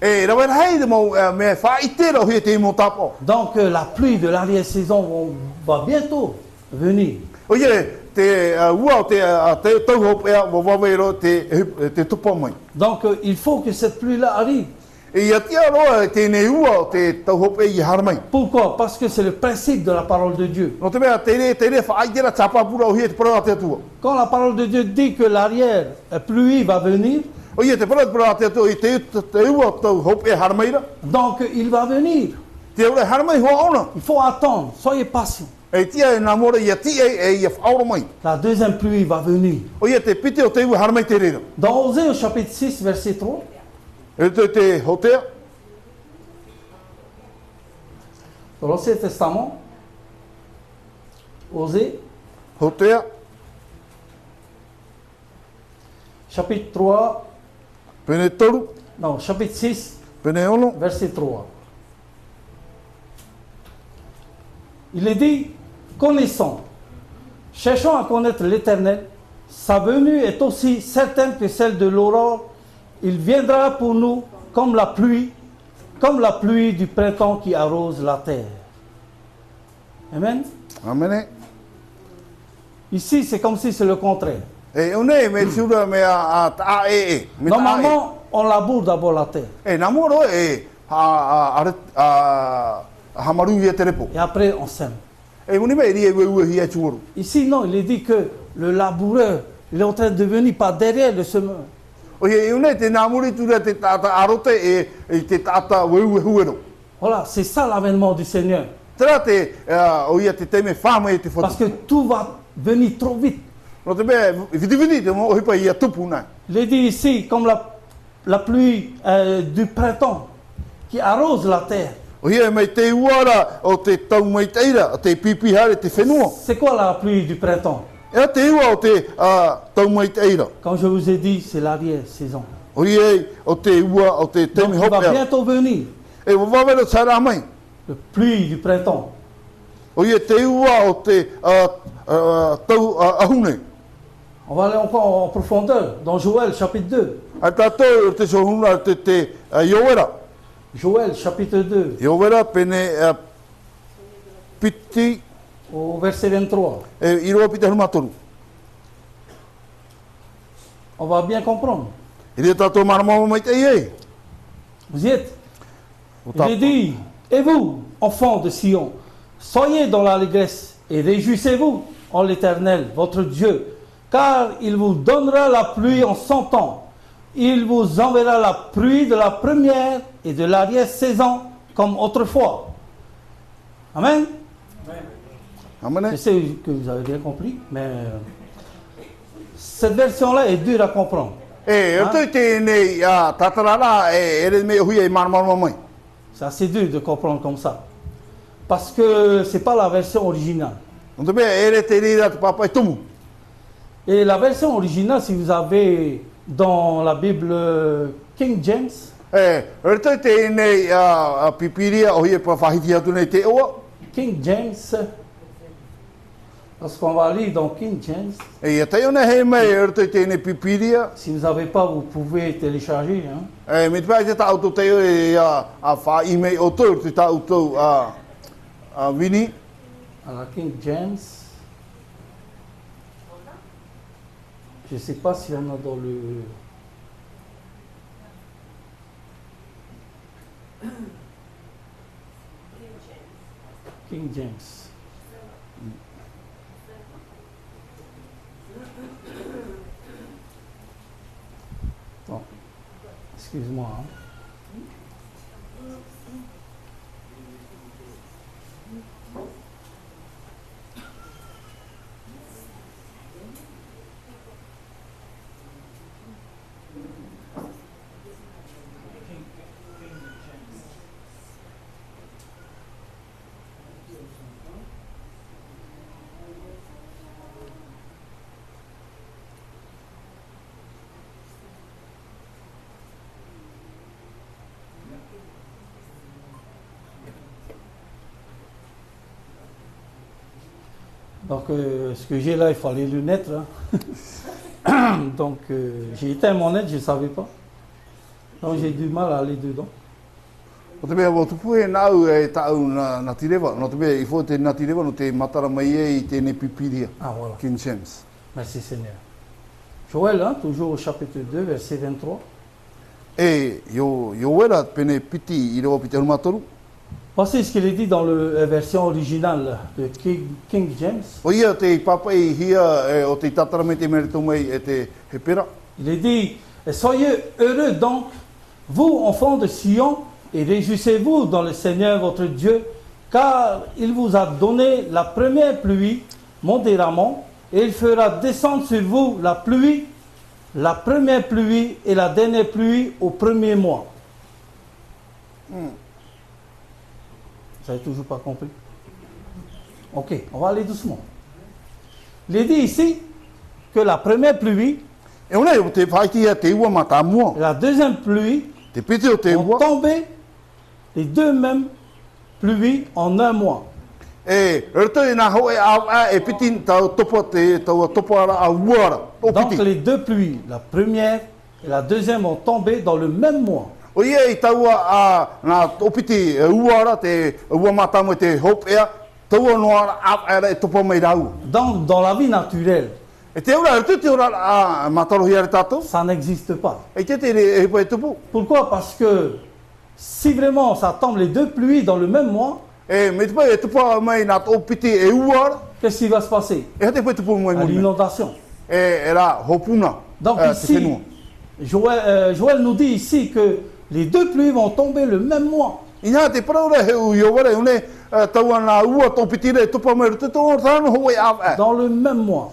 Rawen hei de mo me whaitera o hia te mo tapo. Donc la pluie de l'arrière-saison va bientôt venir. O ia te ua o te tauhop ea wo wawero te tupa mai. Donc il faut que cette pluie-là arrive. Ia tia roa te ne ua o te tauhop e I harmai. Pourquoi? Parce que c'est le principe de la parole de Dieu. No te mea te re whaitera tapapura o hia te parora te atua. Quand la parole de Dieu dit que l'arrière-pluie va venir, O ia te parora te atua I te ua o tauhop e harmaira. donc il va venir. Te ura harmai hoa ona. Il faut attendre. Soyez patient. Tia e nā mora ia tia ia whaoro mai. La deuxième pluie va venir. O ia te pite o te ua harmai te rera. Dans Osée au chapitre 6, verset 3, Te hotea. dans l'Ancien Testament, Osée, Hotea. chapitre 3, Pene toru. non, chapitre 6, Pene ono. verset 3. Il est dit, connaissons, cherchons à connaître l'Éternel, sa venue est aussi certaine que celle de l'aurore, il viendra pour nous comme la pluie du printemps qui arrose la terre. Amen. Amene. Ici, c'est comme si c'est le contraire. One me tiura me a ta e. Normalement, on laboure d'abord la terre. Nā moro hamaru ia te repo. Et après, on sème. Uni me ria ua hia tuoru. Ici, non, il est dit que le laboureur, il est en train de venir par derrière le semeur. O ia une te nā muri tura te tata arote te tata ua huero. Voilà, c'est ça l'avènement du Seigneur. Tera te o ia te teime whama e te whatu. Parce que tout va venir trop vite. No te mea viti te mo hipa ia tupu nai. Il est dit ici, comme la pluie du printemps qui arrose la terre. C'est quoi la pluie du printemps? Quand je vous ai dit, c'est l'arrière-saison. Il va bientôt venir. Le pluie du printemps. On va aller encore en profondeur dans Joël chapitre 2. Joël chapitre 2 au verset 23. On va bien comprendre. Vous y êtes? Il est dit, et vous, enfants de Sion, soyez dans l'allégresse et réjouissez-vous en l'Éternel, votre Dieu, car il vous donnera la pluie en son temps. Il vous enverra la pluie de la première et de l'arrière-saison comme autrefois. Amen. Amen. Je sais que vous avez bien compris, mais cette version-là est dure à comprendre. C'est assez dur de comprendre comme ça. Parce que ce n'est pas la version originale. Et la version originale, si vous avez dans la Bible King James, King James, parce qu'on va lire dans King James, si vous n'avez pas, vous pouvez télécharger. Alors King James, je ne sais pas si on a dans le... King James. Bon, excuse-moi. Donc, ce que j'ai là, il faut les lunettes. Hein. Donc, j'ai éteint mon net, je ne savais pas. Donc, j'ai du mal à aller dedans. Ah, voilà. King James. Merci Seigneur. Joël, hein, toujours au chapitre 2, verset 23. Voici ce qu'il est dit dans la version originale de King James. Il est dit, soyez heureux donc, vous enfants de Sion, et réjouissez-vous dans le Seigneur votre Dieu, car il vous a donné la première pluie modérément, et il fera descendre sur vous la pluie, la première pluie et la dernière pluie au premier mois. Vous n'avez toujours pas compris? Ok, on va aller doucement. Il est dit ici que la première pluie et la deuxième pluie ont tombé les deux mêmes pluies en un mois. Donc les deux pluies, la première et la deuxième ont tombé dans le même mois. Donc dans la vie naturelle, ça n'existe pas. Pourquoi? Parce que si vraiment ça tombe les deux pluies dans le même mois, qu'est-ce qui va se passer? L'inondation. Donc ici, Joël nous dit ici que les deux pluies vont tomber le même mois. Dans le même mois.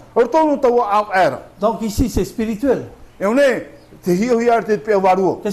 Donc ici c'est spirituel. Qu'est-ce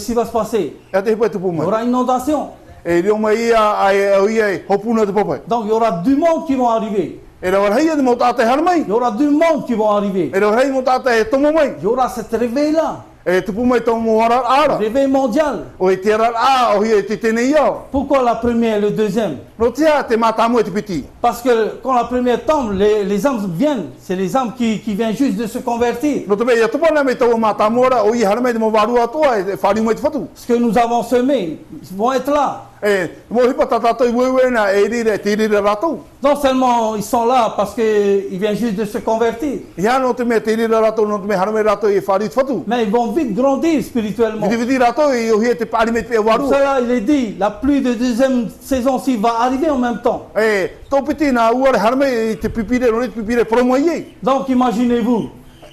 qui va se passer? Il y aura une inondation. E reo mai ia ai au ia hopuna te popai. Donc il y aura du monde qui vont arriver. E reo rei de mo tata har mai. Il y aura du monde qui vont arriver. E reo rei mo tata e tomo mai. Il y aura cette réveil-là. E tupu mai tomo ara ara. Réveil mondial. O e te ara a o ia te tene ia. Pourquoi la première et le deuxième? No tia te mata mo te piti. Parce que quand la première tombe, les âmes viennent. C'est les âmes qui viennent juste de se convertir. No te me ia tupu na me tau mata mo ra o i har mai de mo varu atua e whari mai te whatu. Ce que nous avons semé, ils vont être là. E mo hipa tata i wewe na e rire te rire ratou. Non seulement ils sont là parce qu'ils viennent juste de se convertir, Ia no te me te rire ratou no te me har mai ratou e whari te whatu. mais ils vont vite grandir spirituellement. Vidi ratou i o hia te pari mai te Pour varu. cela, il est dit, la pluie de deuxième saison-ci va arriver en même temps. E tō piti na uare har mai te pipire no te pipire promo iei. Donc imaginez-vous,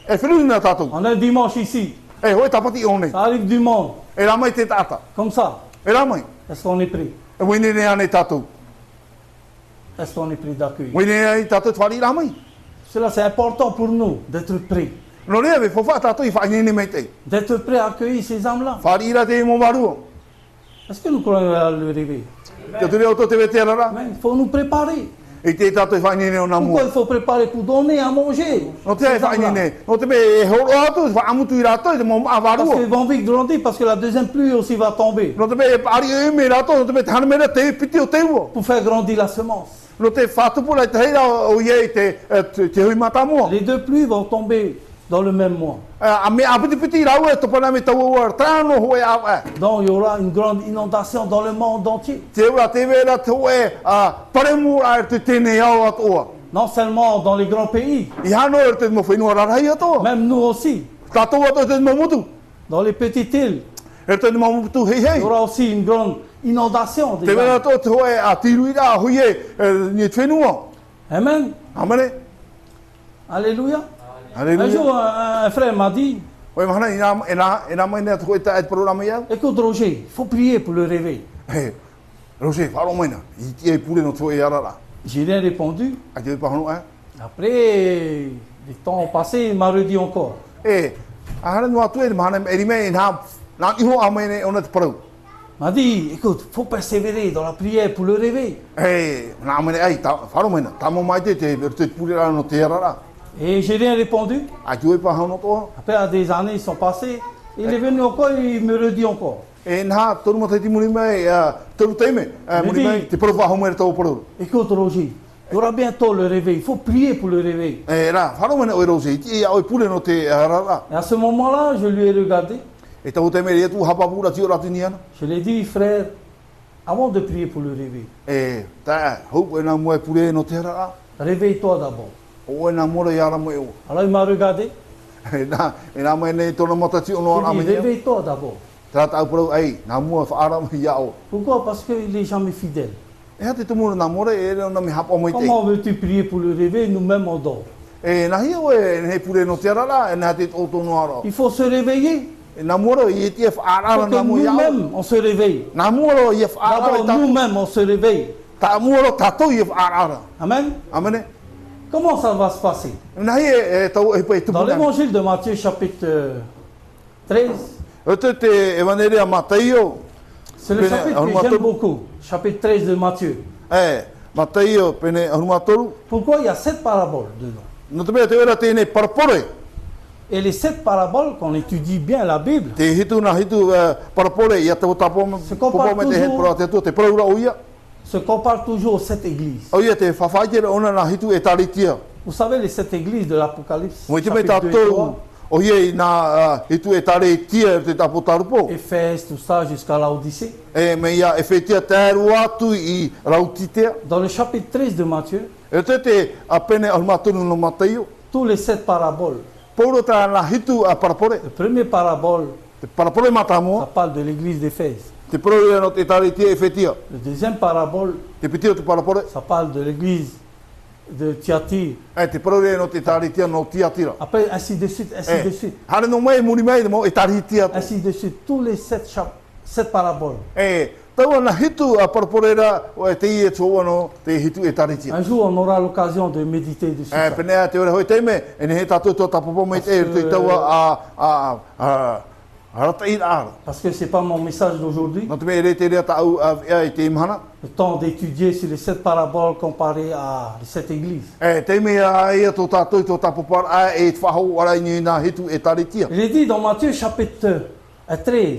E whiru na tatou. on est dimanche ici, E hoi tapati o nei. ça arrive du monde, E rā mai te tata. comme ça. E rā mai. Est-ce qu'on est pris? E wini ne ane tatou. Est-ce qu'on est pris d'accueil? Wini ne ane tatou te whari rā mai. Cela c'est important pour nous d'être prêts. No rea me fofa tatou i whaini ne mei te. D'être prêts à accueillir ces âmes-là. Whari ira te mo varu. Est-ce que nous croyons à le réveil? Te ture o tō te wete rara. Mais il faut nous préparer. E te tatou i whaini ne o nā Pourquoi mua. il faut préparer pour donner à manger? No te e Ces whaini âmes-là. ne. No te me e horo atu i whaamutu i rato i te mo maa Parce varu. qu'ils vont vite grandir parce que la deuxième pluie aussi va tomber No te me e pari e me rato. No te me te hana mera te piti o te ua. pour faire grandir la semence. No te whātupura i te heira o iei te hui mata mua. Les deux pluies vont tomber dans le même mois. A me apiti piti rau e topana me tau ua tāno hoe au e. Donc il y aura une grande inondation dans le monde entier. Te ura te vera te hoe paremu a te tēnei au atoa. Non seulement dans les grands pays, I hano e te mo whenua rarai atoa. même nous aussi. Tatou ato te mo mutu. Dans les petites îles, E te mo mutu hei il y hei. aura aussi une grande inondation. Te Des vera âmes. to te hoe a tiru ira a hui e ni te whenua. Amen. Amane. Alléluia. Un Halleluja. jour, un frère m'a dit, Oe mahana e nā mai nea te koe ta e te programa iau. écoute Roger, il faut prier pour le réveil. He, Rose, wharo maina. I te e pule no te e arara. J'ai rien répondu. A te pahano e. Après, les temps ont passé, il m'a redit encore. E, a hana noa tu e mahana e rime e nā iho a mai ne ona te parau. Il m'a dit, écoute, il faut persévérer dans la prière pour le réveil. E, nā mai ne ai, wharo maina. Tamo mai te pule rara no te arara. Et j'ai rien répondu. A te e pahano toa. Après, à des années, ils sont passés. Il est venu encore, il me redit encore. E nā, toru mata ti muri mai, toru teime, muri mai, te paru whaho mai tau paru. Écoute Roger, il y aura bientôt le réveil. Il faut prier pour le réveil. E rā, wharo maina oi Rose, i te e au pule no te arara. Et à ce moment-là, je lui ai regardé. E tau teime rea tu hapapura ti ora tini ana. Je lui ai dit, frère, avant de prier pour le réveil, E, ta, hou e nā mua e pule no te arara. réveille-toi d'abord. O e nā mora i ara mo e o. Alors il m'a regardé. E nā mai nei tona mata ti ono ana Je lui ai dit, mai. réveille-toi d'abord. Trata au parau, ei, nā mua whaara mai iao. Pourquoi? Parce qu'il est jamais fidèle. E ha te tumura nā mora e reo na mi hapa mai te. Comment veux-tu prier pour le réveil? Nous-mêmes, on dort. E nā hia o e hei pule no te arara, e nā te tōtono ara. Il faut se réveiller. E nā mora i e te whaara Pour que nā mua iao. nous-mêmes, on se réveille. Nā mora i e whaara D'abord, e tātou. nous-mêmes, on se réveille. Tā mora tātou i e whaara. Amen. Amene. Comment ça va se passer? Nā hia e tau e pai Dans tupuna. l'évangile de Matthieu, chapitre 13, E te evangelia Mataio. c'est le Pene, chapitre que Arumatoro. j'aime beaucoup. Chapitre 13 de Matthieu. E, Mataio pene arumatoru. Pourquoi il y a 7 paraboles dedans? No te mea te ora tēnei parapore. Et les 7 paraboles, quand on étudie bien la Bible, Te hitu na hitu parapore ia te tapo Se compare popo me te he toujours- para te tu te paraura o ia. se comparent toujours aux 7 églises. O ia te whawhaitera ona na hitu e taritia. Vous savez, les 7 églises de l'Apocalypse, Mo i te me chapitre 2 et tātou 3, o ia i nā hitu e taritia te tapo tarupo. Éphèse, tout ça, jusqu'à l'Odyssée. E me ia e whetia tēru atu i rautitea. Dans le chapitre 13 de Matthieu, E te apene armatunu no Mataio. tous les 7 paraboles. Pauro tā na hitu a parapore. La première parabole, Te parapore ça matamoa. parle de l'église d'Éphèse. Te parapore no te taritia e whetia. La deuxième parabole, Te pitio te parapore. ça parle de l'église de Thyatire. E te parapore no te taritia no tiatira. Après, ainsi de suite, ainsi de suite, Hare no mai muri mai mo e taritia. ainsi de suite. Tous les 7 paraboles. E, tau ana hitu a parporera o e te i e tō ano te hitu e taritia. Un jour, on aura l'occasion de méditer dessus. E, ça. penea te ore hoi teime, e ne he tātou tō tapopo mai te e te taua Parce que ce n'est pas mon message d'aujourd'hui. Le temps d'étudier sur les 7 paraboles comparées à les 7 églises. Il est dit dans Matthieu chapitre 13.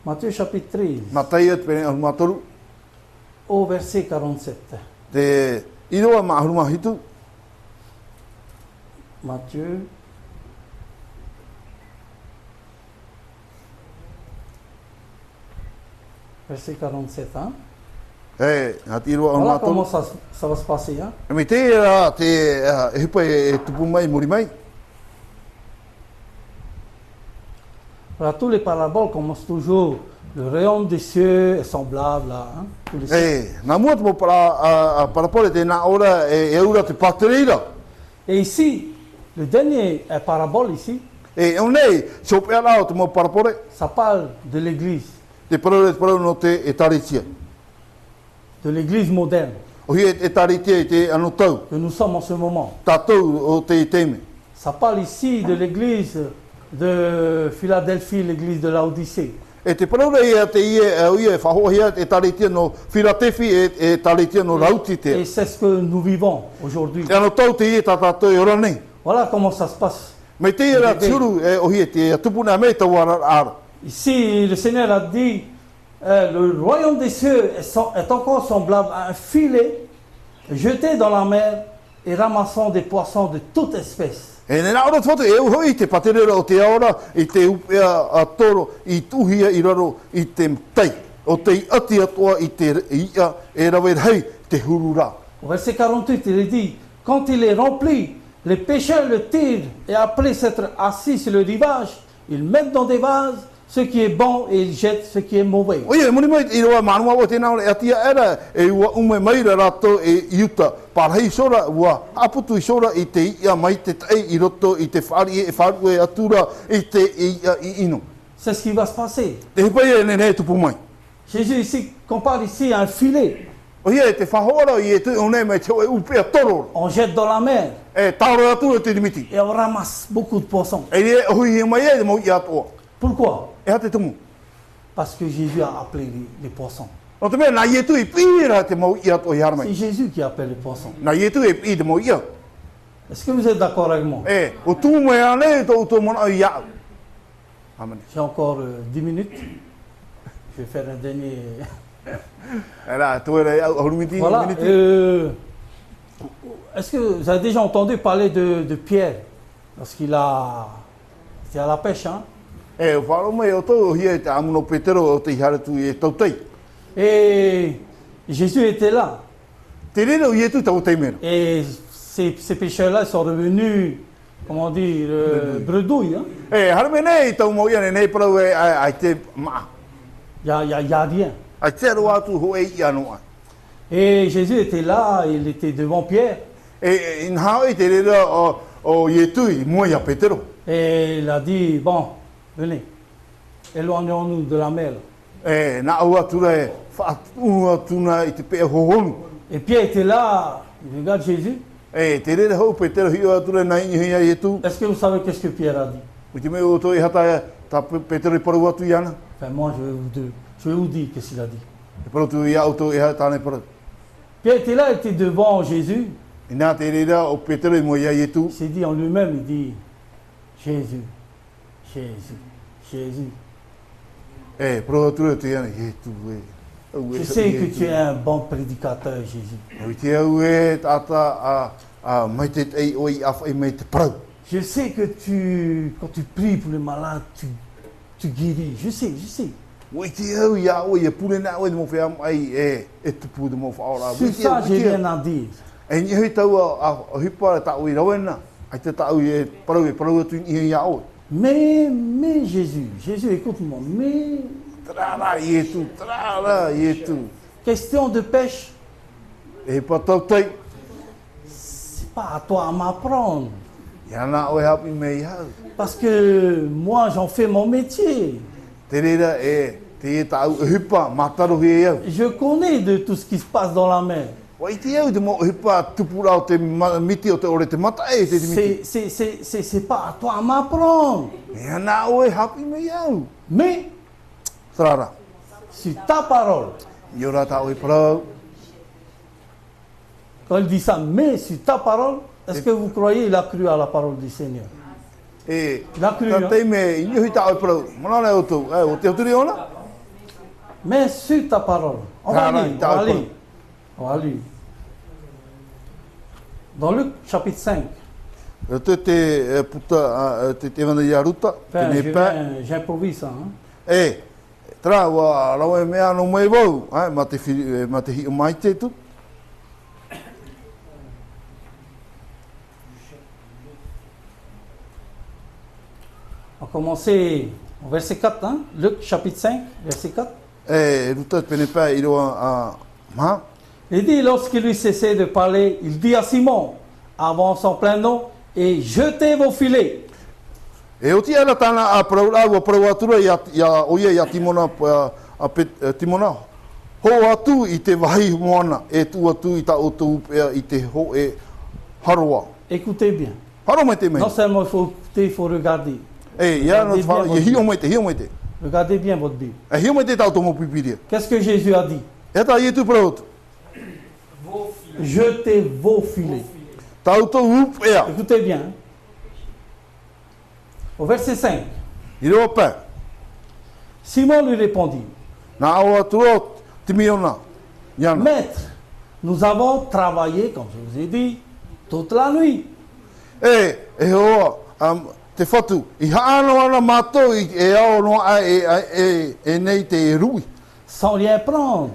Matthieu chapitre 13. Au verset 47. Matthieu. Verset 47, hein? Voilà comment ça va se passer, hein? Voilà, tous les paraboles commencent toujours. Le royaume des cieux est semblable, là, hein? Tous les Et ici, le dernier parabole ici, ça parle de l'église. De l'église moderne que nous sommes en ce moment. Ça parle ici de l'église de Philadelphie, l'église de Laodicée. Et c'est ce que nous vivons aujourd'hui. Voilà comment ça se passe. Ici, le Seigneur a dit, le royaume des cieux est encore semblable à un filet jeté dans la mer et ramassant des poissons de toute espèce. Et au verset 48, il est dit, quand il est rempli, les pêcheurs le tirent et après s'être assis sur le rivage, ils mettent dans des vases ce qui est bon et ils jettent ce qui est mauvais. C'est ce qui va se passer. Jésus ici compare ici à un filet. On jette dans la mer et on ramasse beaucoup de poissons. Pourquoi? Parce que Jésus a appelé les poissons. C'est Jésus qui appelle les poissons. Est-ce que vous êtes d'accord avec moi? J'ai encore 10 minutes. Je vais faire un dernier. Voilà. Est-ce que vous avez déjà entendu parler de Pierre lorsqu'il était à la pêche, hein? Et Jésus était là. Et ces pêcheurs-là sont revenus, comment dire, bredouilles. Hein? Il n'y a rien. Et Jésus était là, il était devant Pierre. Et il a dit, bon, venez, éloignons-nous de la mer. Et Pierre était là, il regarde Jésus. Est-ce que vous savez qu'est-ce que Pierre a dit? Enfin, moi, je vais vous dire qu'est-ce qu'il a dit. Pierre était là, il était devant Jésus. Il s'est dit en lui-même, il dit, Jésus, Jésus, Jésus. Je sais que tu es un bon prédicateur, Jésus. Je sais que quand tu pries pour les malades, tu guéris. Je sais. C'est ça, j'ai rien à dire. Mais Jésus, écoute-moi, mais question de pêche, c'est pas à toi à m'apprendre. Parce que moi, j'en fais mon métier. Je connais de tout ce qui se passe dans la mer. C'est pas à toi à m'apprendre. Mais sur ta parole. Quand il dit ça, mais sur ta parole, est-ce que vous croyez qu'il a cru à la parole du Seigneur? Il a cru. Mais sur ta parole. On va lire. Dans Luc chapitre 5. J'improvise ça. On va commencer au verset 4, hein? Luc chapitre 5, verset 4. Il dit, lorsqu'il lui cessait de parler, il dit à Simon, avant son plein nom, et jetez vos filets. Écoutez bien. Non seulement il faut écouter, il faut regarder. Regardez bien votre Bible. Qu'est-ce que Jésus a dit? Jetez vos filets. Écoutez bien. Au verset 5. Simon lui répondit. Maître, nous avons travaillé, comme je vous ai dit, toute la nuit. Sans rien prendre.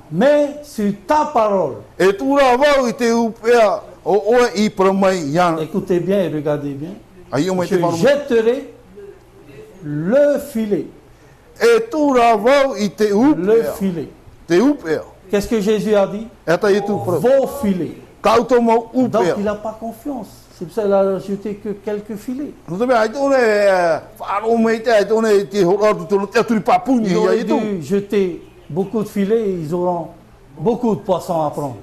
Mais sur ta parole. Écoutez bien et regardez bien. Je jetterai le filet. Le filet. Qu'est-ce que Jésus a dit? Vos filets. Donc il n'a pas confiance. C'est pour ça qu'il a jeté que quelques filets. Il aurait dû jeter beaucoup de filets et ils auront beaucoup de poissons à prendre.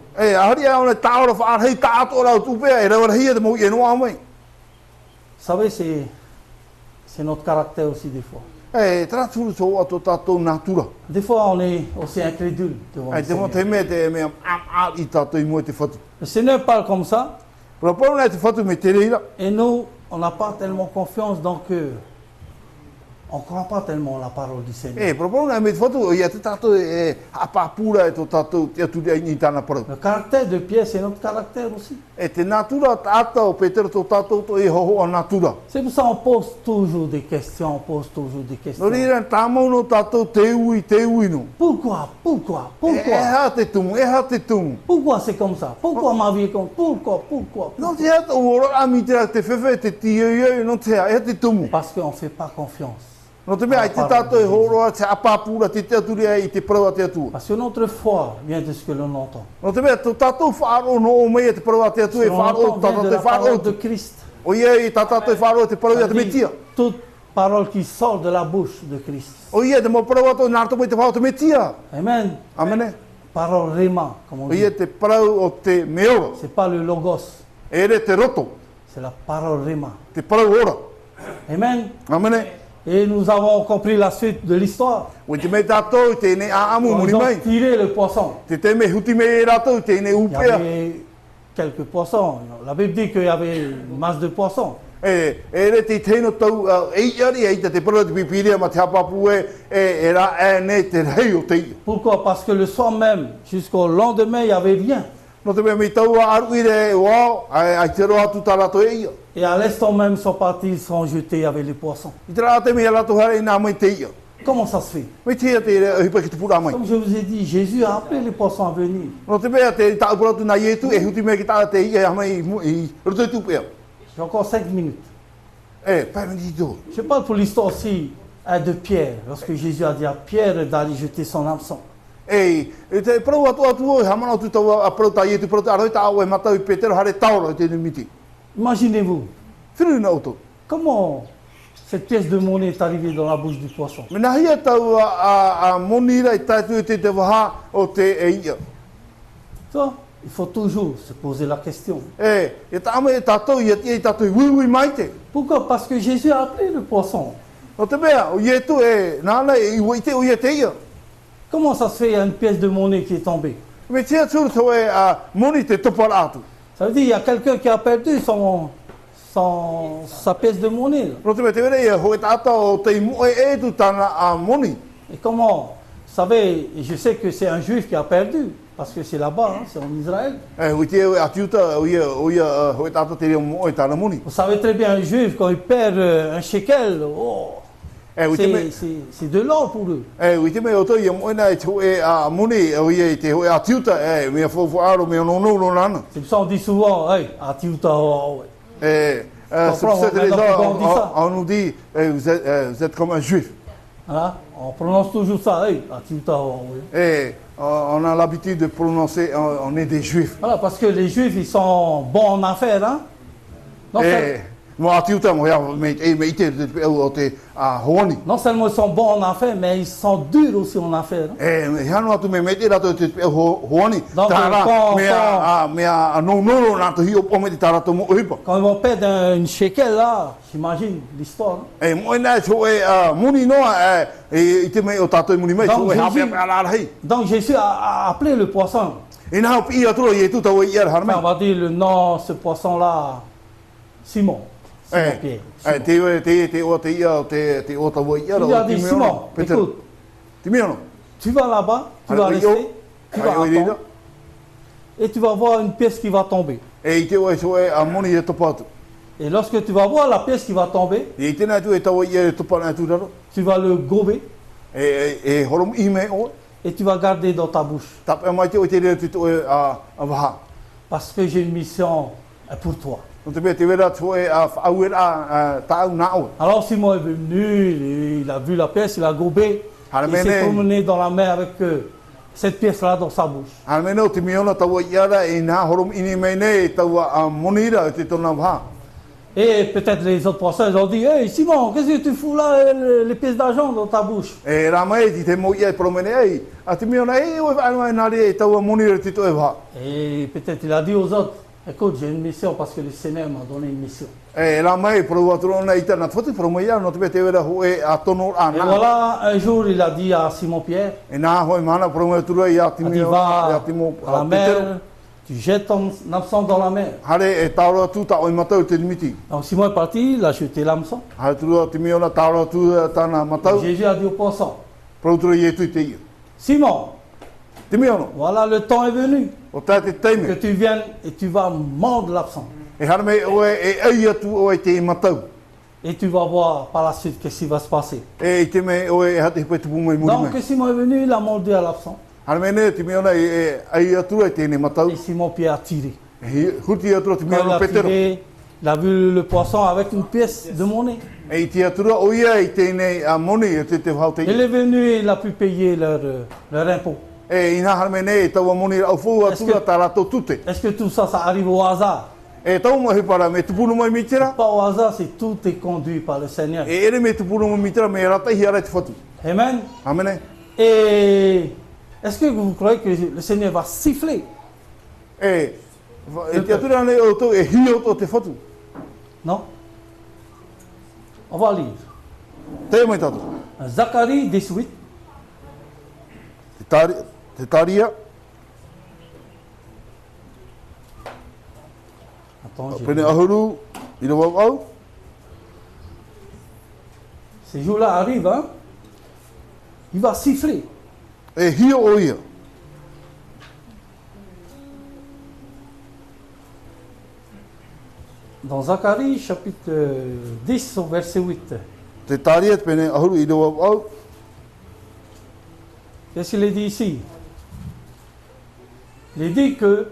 Vous savez, c'est notre caractère aussi des fois. Des fois, on est aussi incrédule devant le Seigneur. Le Seigneur parle comme ça. Et nous, on n'a pas tellement confiance, donc on ne croit pas tellement la parole du Seigneur. Le caractère de Pierre, c'est notre caractère aussi. C'est pour ça qu'on pose toujours des questions, Pourquoi? Pourquoi c'est comme ça? Pourquoi ma vie est comme ça? Pourquoi? Parce qu'on ne fait pas confiance. Parce que notre foi vient de ce que l'on entend. On entend de la parole de Christ. Toute parole qui sort de la bouche de Christ. Amen. Parole réma, comme on dit. C'est pas le logos. C'est la parole réma. Amen. Et nous avons compris la suite de l'histoire. On a tiré le poisson. Il y avait quelques poissons. La Bible dit qu'il y avait une masse de poissons. Pourquoi? Parce que le soir même, jusqu'au lendemain, il n'y avait rien. Et à l'instant même, ils sont partis, ils sont jetés avec les poissons. Comment ça se fait? Comme je vous ai dit, Jésus a appelé les poissons à venir. J'ai encore 5 minutes. Je parle pour l'histoire aussi de Pierre, lorsque Jésus a dit à Pierre d'aller jeter son hameçon. Imaginez-vous. Comment cette pièce de monnaie est arrivée dans la bouche du poisson? Toi, il faut toujours se poser la question. Pourquoi? Parce que Jésus a appelé le poisson. Comment ça se fait, il y a une pièce de monnaie qui est tombée? Ça veut dire qu'il y a quelqu'un qui a perdu sa pièce de monnaie. Et comment? Vous savez, je sais que c'est un juif qui a perdu, parce que c'est là-bas, hein, c'est en Israël. Vous savez très bien, un juif, quand il perd un shekel, oh, c'est de l'or pour eux. C'est pour ça qu'on dit souvent, hey, atiuta, oh, ouais. On nous dit, vous êtes comme un juif. Voilà, on prononce toujours ça, hey, atiuta, oh, ouais. On a l'habitude de prononcer, on est des juifs. Voilà, parce que les juifs, ils sont bons en affaires, hein. Non seulement ils sont bons en affaires, mais ils sont durs aussi en affaires. Quand ils vont perdre une shekel là, j'imagine l'histoire. Donc Jésus a appelé le poisson. On va dire le nom de ce poisson là. Simon. Pierre. Il a dit Simon, écoute, tu vas là-bas, tu vas rester, tu vas attendre, et tu vas voir une pièce qui va tomber. Et lorsque tu vas voir la pièce qui va tomber, tu vas le gober et tu vas garder dans ta bouche. Parce que j'ai une mission pour toi. Alors Simon est venu, il a vu la pièce, il a gobé, il s'est promené dans la mer avec cette pièce-là dans sa bouche. Et peut-être les autres poissons, ils ont dit, hey Simon, qu'est-ce que tu fous là, les pièces d'argent dans ta bouche? Et peut-être il a dit aux autres, écoute, j'ai une mission parce que le Seigneur m'a donné une mission. Et voilà, un jour, il a dit à Simon-Pierre, tu vas à la mer, tu jettes ton hameçon dans la mer. Donc Simon est parti, il a jeté l'hameçon. Jésus a dit au poisson, Simon, voilà, le temps est venu que tu viennes et tu vas mordre l'hameçon. Et tu vas voir par la suite qu'est-ce qui va se passer. Donc Simon est venu, il a mordu à l'hameçon. Et Simon-Pierre a tiré. Quand il a tiré, il a vu le poisson avec une pièce de monnaie. Il est venu et il a pu payer leur impôt. Est-ce que tout ça, ça arrive au hasard? Pas au hasard, c'est tout est conduit par le Seigneur. Amen. Et est-ce que vous croyez que le Seigneur va siffler? Non. On va lire. Zacharie 18. Attends, ces jours-là arrivent, hein? Il va siffler. Dans Zacharie chapitre 10 au verset 8. Qu'est-ce qu'il est dit ici? Il dit que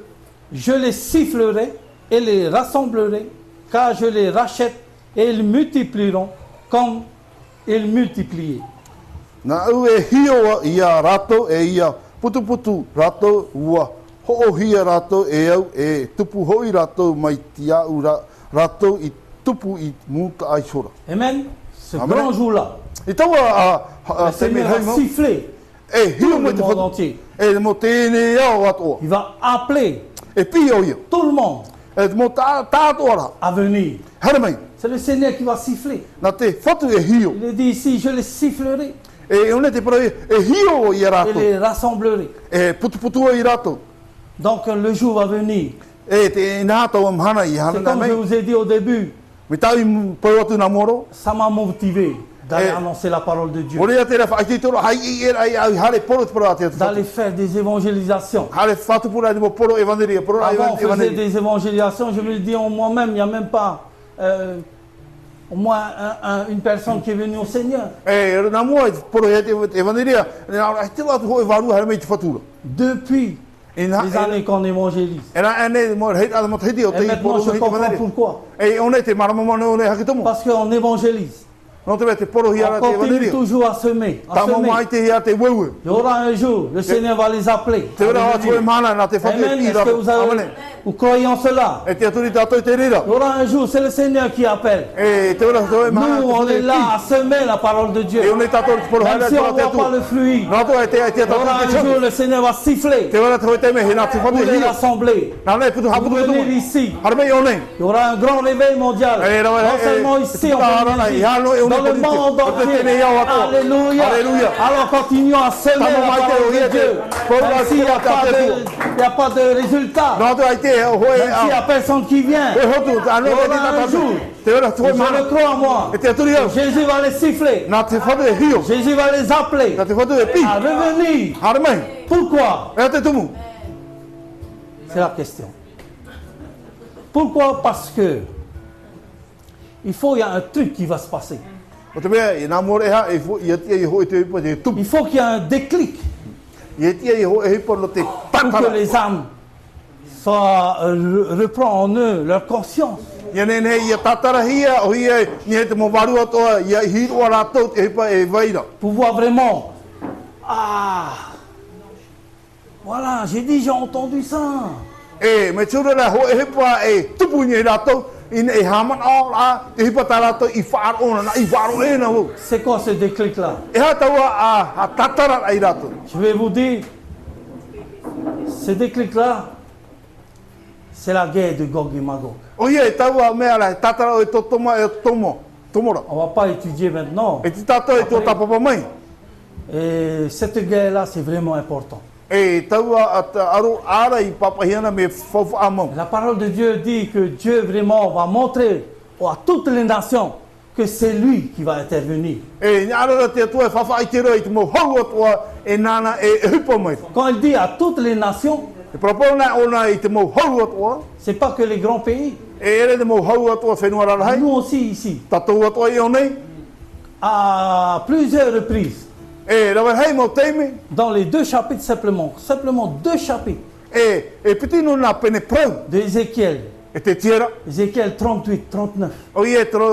je les sifflerai et les rassemblerai, car je les rachète et ils multiplieront comme ils multipliaient. Amen. Ce grand jour-là, le Seigneur va siffler tout le monde entier. Il va appeler tout le monde à venir. C'est le Seigneur qui va siffler. Il est dit ici, je les sifflerai et les rassemblerai. Donc le jour va venir. C'est comme je vous ai dit au début, ça m'a motivé d'aller annoncer la parole de Dieu, d'aller faire des évangélisations. Avant on faisait des évangélisations, je me dis en moi-même, il n'y a même pas au moins une personne qui est venue au Seigneur. Depuis les années qu'on évangélise. Et maintenant je comprends pourquoi. Parce qu'on évangélise. On continue toujours à semer. Il y aura un jour, le Seigneur va les appeler. Amen. Est-ce que vous croyez en cela? Il y aura un jour, c'est le Seigneur qui appelle. Nous, on est là à semer la parole de Dieu. Même si on ne voit pas le fruit, il y aura un jour, le Seigneur va siffler pour les rassembler. Pour venir ici. Il y aura un grand réveil mondial. Non seulement ici, dans le monde entier. Alléluia. Alors continuons à semer la parole de Dieu. Même s'il n'y a pas de résultat. Même s'il n'y a personne qui vient. Il y aura un jour. Je le crois en moi. Jésus va les siffler. Jésus va les appeler à revenir. Pourquoi? C'est la question. Pourquoi? Parce que il y a un truc qui va se passer. Il faut qu'il y ait un déclic pour que les âmes reprennent en eux leur conscience. Pour voir vraiment, voilà, j'ai entendu ça. C'est quoi ce déclic-là? Je vais vous dire, ce déclic-là, c'est la guerre de Gog et Magog. On ne va pas étudier maintenant. Et cette guerre-là, c'est vraiment important. La parole de Dieu dit que Dieu vraiment va montrer à toutes les nations que c'est lui qui va intervenir. Quand il dit à toutes les nations, c'est pas que les grands pays. Nous aussi ici, à plusieurs reprises. Dans les 2 chapitres simplement 2 chapitres de Ézéchiel. Ézéchiel 38, 39.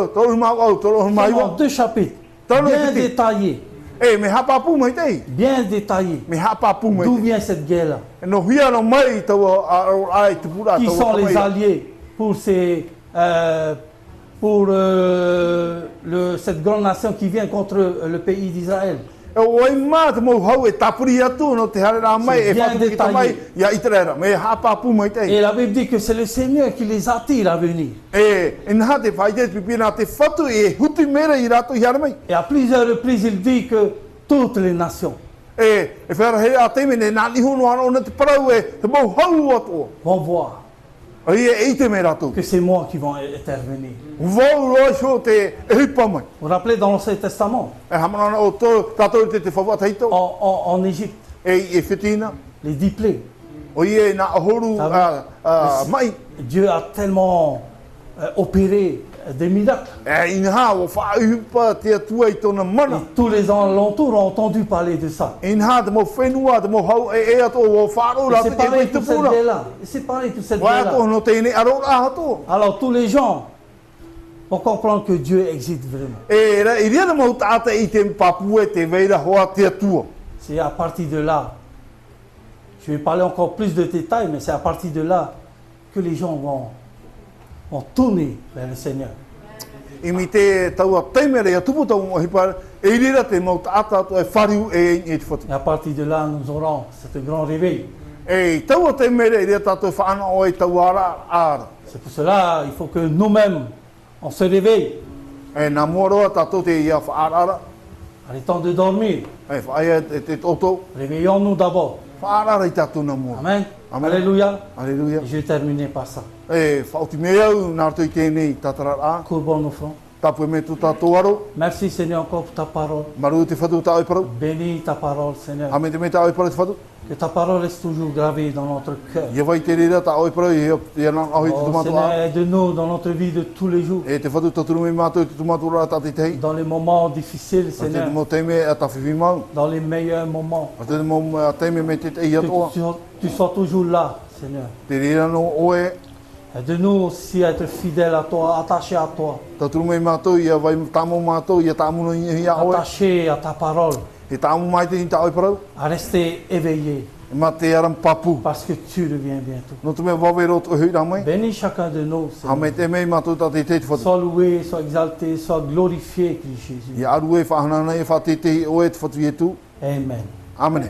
Seulement 2 chapitres. Bien détaillés. Bien détaillé. D'où vient cette guerre-là? Qui sont les alliés pour cette grande nation qui vient contre le pays d'Israël? C'est bien détaillé. Et la Bible dit que c'est le Seigneur qui les attire à venir. Et à plusieurs reprises, il dit que toutes les nations vont voir que c'est moi qui vais intervenir. Vous vous rappelez dans l'Ancien Testament, en Égypte, les 10 plaies. Dieu a tellement opéré des miracles. Et tous les alentours ont entendu parler de ça. Et c'est pareil toute cette guerre-là. Alors tous les gens vont comprendre que Dieu existe vraiment. C'est à partir de là, je vais parler encore plus de détails, mais c'est à partir de là que les gens vont tourner vers le Seigneur. Imite taua teimere ya tupu tau mo hipa e rira te mo ata to e fariu e te fotu. Et à partir de là, nous aurons ce grand réveil. E taua teimere e rira tato whaana o e tauara ara. C'est pour cela il faut que nous-mêmes, on se réveille. E nā moroa tato te ia whaarara. Arrêtons de dormir. E whaia te toto. Réveillons-nous d'abord. Whaarara i tato nā moroa. Amen. Amen. Alléluia. Alléluia. Et je vais terminer par ça. E whauti mea au nā rtoi tēnei tatara a. Courbons nos fronts. Tapu e me tu tato aro. Merci Seigneur encore pour ta parole. Maru te whatu ta oiparau. Bénis ta parole Seigneur. Ame te me ta oiparau te whatu. Que ta parole reste toujours gravée dans notre cœur. Ia vai te rira ta oiparau ia nā ahui te Oh tumatu Seigneur, a. aide-nous dans notre vie de tous les jours. E te whatu taturu me mātou te tumatu rā tati tei. Dans les moments difficiles A te Seigneur. mo teime a ta whiwhi mau. Dans les meilleurs moments. A te mo teime me te te ia toa. Que tu sois toujours là Seigneur. Te rira no oe. Aide-nous aussi à être fidèles à toi, attachés à toi. Taturu me mātou ia vai tamo mātou ia tāmuno ia oe. Attachés à ta parole. E tāmu mai te ni ta oiparau. À rester éveillés. E mā te aram papu. Parce que tu reviens bientôt. No tu me wawe roto hui rā mai. Bénis chacun de nous Ha Seigneur. me te mei mātou ta te te te whatu. Sois loué, sois exalté, sois glorifié Christ Jésus. Ia aru e whahanana e whatete oe te whatu i e tu. Amen. Amene.